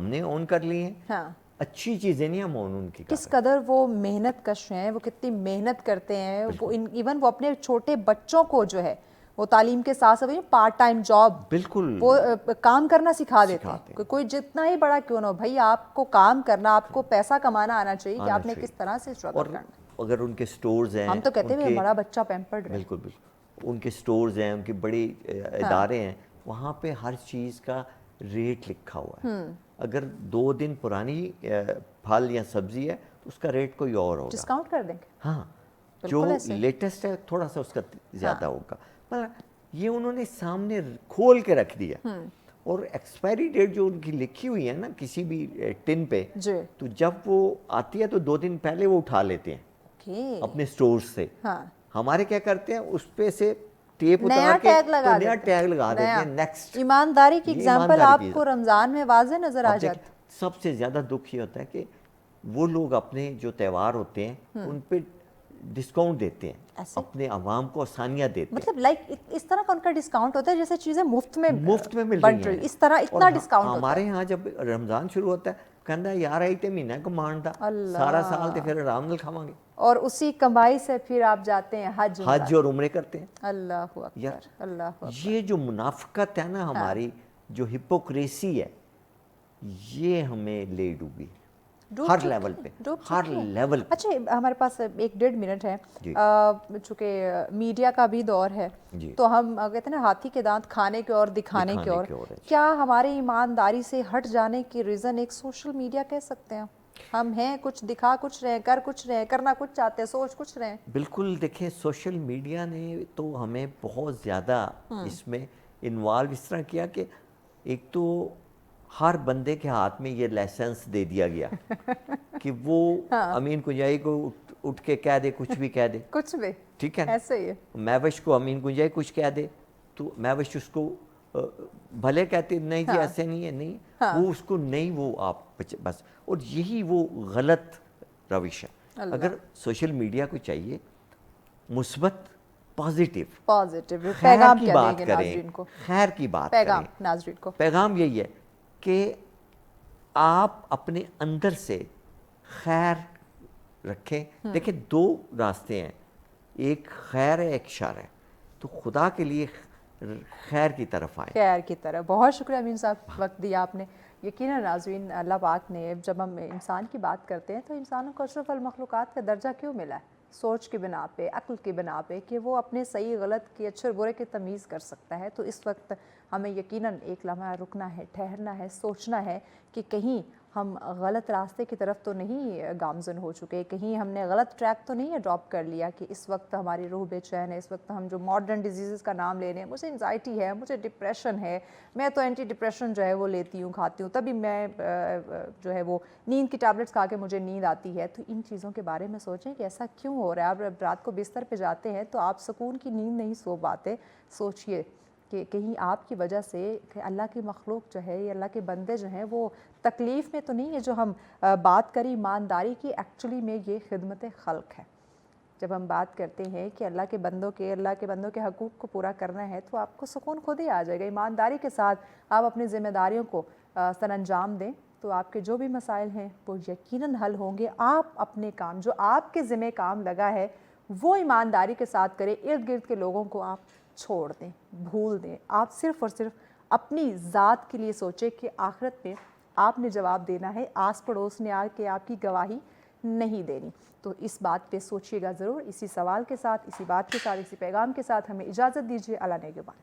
نے اون کر لی ہیں. ہاں، اچھی چیزیں نہیں ہم ان کی کس قدر وہ محنت کش ہیں، وہ کتنی محنت کرتے ہیں. وہ ایون وہ اپنے چھوٹے بچوں کو جو ہے وہ تعلیم کے ساتھ ساتھ پارٹ ٹائم جاب، بالکل وہ کام کرنا سکھا دیتے ہیں. کوئی جتنا ہی بڑا کیوں نہ ہو بھائی، آپ کو کام کرنا، آپ کو پیسہ کمانا آنا چاہیے کہ آپ نے کس طرح سے اسٹرگل کرنا. اگر ان کے سٹورز ہیں، ہم تو کہتے ہیں بڑا بچہ پیمپرڈ رہے. بالکل بالکل، ان کے سٹورز ہیں، ان کے بڑے ادارے ہیں، وہاں پہ ہر چیز کا ریٹ لکھا ہوا ہے. اگر 2 دن پرانی پھل یا سبزی ہے تو اس کا ریٹ کوئی اور ہوگا، ڈسکاؤنٹ کر دیں گے. ہاں، جو لیٹسٹ ہے تھوڑا سا اس کا زیادہ ہوگا. پر یہ انہوں نے سامنے کھول کے رکھ دیا. اور ایکسپائری ڈیٹ جو ان کی لکھی ہوئی ہے نا کسی بھی ٹن پہ، تو جب وہ آتی ہے تو 2 دن پہلے وہ اٹھا لیتے ہیں اپنے سٹور سے. ہمارے کیا کرتے ہیں، اس پہ سے ٹیپ اتار کے نیا ٹیگ لگا دیتے ہیں. نیکسٹ ایمانداری کی ایگزامپل آپ کو رمضان میں واضح نظر آ جاتی ہے. سب سے زیادہ دکھ یہ ہوتا ہے کہ وہ لوگ اپنے جو تہوار ہوتے ہیں ان پہ ڈسکاؤنٹ دیتے ہیں، اپنے عوام کو آسانیاں دیتے ہیں. مطلب لائک اس طرح کا ان کا ڈسکاؤنٹ ہوتا ہے جیسے چیزیں مفت میں مل بن رہی ہیں. اس طرح اتنا ڈسکاؤنٹ ہوتا ہے. ہمارے ہاں جب رمضان شروع ہوتا ہے کہنا یار آئی تے مہینہ کمان دا سارا سال تے پھر آرام نال کھاواں گے، اور اسی کمائی سے پھر آپ جاتے ہیں حج اور عمرے کرتے ہیں. اللہ اکبر، اللہ اکبر. یہ جو منافقت ہے نا ہماری، جو ہپوکریسی ہے، یہ ہمیں لے ڈوبی ہر لیول پہ، ہر لیول پہ. اچھا، ہمارے پاس 1.5 منٹ ہے. چونکہ میڈیا کا بھی دور ہے تو ہم کہتے ہیں نا ہاتھی کے دانت کھانے کے اور دکھانے کے اور. کیا ہماری ایمانداری سے ہٹ جانے کی ریزن ایک سوشل میڈیا کہہ سکتے ہیں؟ ہم ہیں کچھ، دکھا کچھ رہے ہیں، کر کچھ رہے ہیں، کرنا کچھ چاہتے ہیں، سوچ کچھ رہے ہیں. بالکل. دیکھیں سوشل میڈیا نے تو ہمیں بہت زیادہ اس میں انوالو اس طرح کیا کہ ایک تو ہر بندے کے ہاتھ میں یہ لائسنس دے دیا گیا کہ وہ امین کنجائی کو اٹھ کے کہہ دے، کچھ بھی کہہ دے، کچھ بھی. ٹھیک ہے، ایسے ہی ہے. مہوش کو امین کنجائی کچھ کہہ دے تو مہوش اس کو بھلے کہتے نہیں جی ایسے نہیں ہے، نہیں وہ اس کو نہیں، وہ آپ بس. اور یہی وہ غلط روش ہے. اگر سوشل میڈیا کو چاہیے مثبت پازیٹیو خیر کی بات کریں، خیر کی بات کریں. ناظرین کو پیغام یہی ہے کہ آپ اپنے اندر سے خیر رکھیں. دیکھیں 2 راستے ہیں، ایک خیر ہے، ایک شر ہے. تو خدا کے لیے خیر کی طرف آئیں، خیر کی طرف. بہت شکریہ امین صاحب، وقت دیا آپ نے. یقیناً ناظرین، اللہ پاک نے جب ہم انسان کی بات کرتے ہیں تو انسانوں کو اشرف المخلوقات کا درجہ کیوں ملا ہے؟ سوچ کی بنا پہ، عقل کی بنا پہ، کہ وہ اپنے صحیح غلط کی، اچھے برے کی تمیز کر سکتا ہے. تو اس وقت ہمیں یقیناً ایک لمحہ رکنا ہے، ٹھہرنا ہے، سوچنا ہے کہ کہیں ہم غلط راستے کی طرف تو نہیں گامزن ہو چکے، کہیں ہم نے غلط ٹریک تو نہیں اڈاپٹ کر لیا کہ اس وقت ہماری روح بے چین ہے. اس وقت ہم جو ماڈرن ڈیزیزز کا نام لے رہے ہیں، مجھے انزائٹی ہے، مجھے ڈپریشن ہے، میں تو اینٹی ڈپریشن جو ہے وہ لیتی ہوں، کھاتی ہوں، تبھی میں جو ہے وہ نیند کی ٹیبلٹس کھا کے مجھے نیند آتی ہے. تو ان چیزوں کے بارے میں سوچیں کہ ایسا کیوں ہو رہا ہے. آپ رات کو بستر پہ جاتے ہیں تو آپ سکون کی نیند نہیں سو پاتے. سوچئے کہ کہیں آپ کی وجہ سے کہ اللہ کی مخلوق جو ہے، یہ اللہ کے بندے جو ہیں، وہ تکلیف میں تو نہیں ہے. جو ہم بات کری ایمانداری کی، ایکچولی میں یہ خدمت خلق ہے. جب ہم بات کرتے ہیں کہ اللہ کے بندوں کے حقوق کو پورا کرنا ہے تو آپ کو سکون خود ہی آ جائے گا. ایمانداری کے ساتھ آپ اپنی ذمہ داریوں کو سر انجام دیں تو آپ کے جو بھی مسائل ہیں وہ یقیناً حل ہوں گے. آپ اپنے کام، جو آپ کے ذمہ کام لگا ہے، وہ ایمانداری کے ساتھ کریں. ارد گرد کے لوگوں کو آپ چھوڑ دیں، بھول دیں. آپ صرف اور صرف اپنی ذات کے لیے سوچیں کہ آخرت میں آپ نے جواب دینا ہے، آس پڑوس نے آ کے آپ کی گواہی نہیں دینی. تو اس بات پہ سوچیے گا ضرور. اسی سوال کے ساتھ، اسی بات کے ساتھ، اسی پیغام کے ساتھ ہمیں اجازت دیجیے. اللہ نگہبان.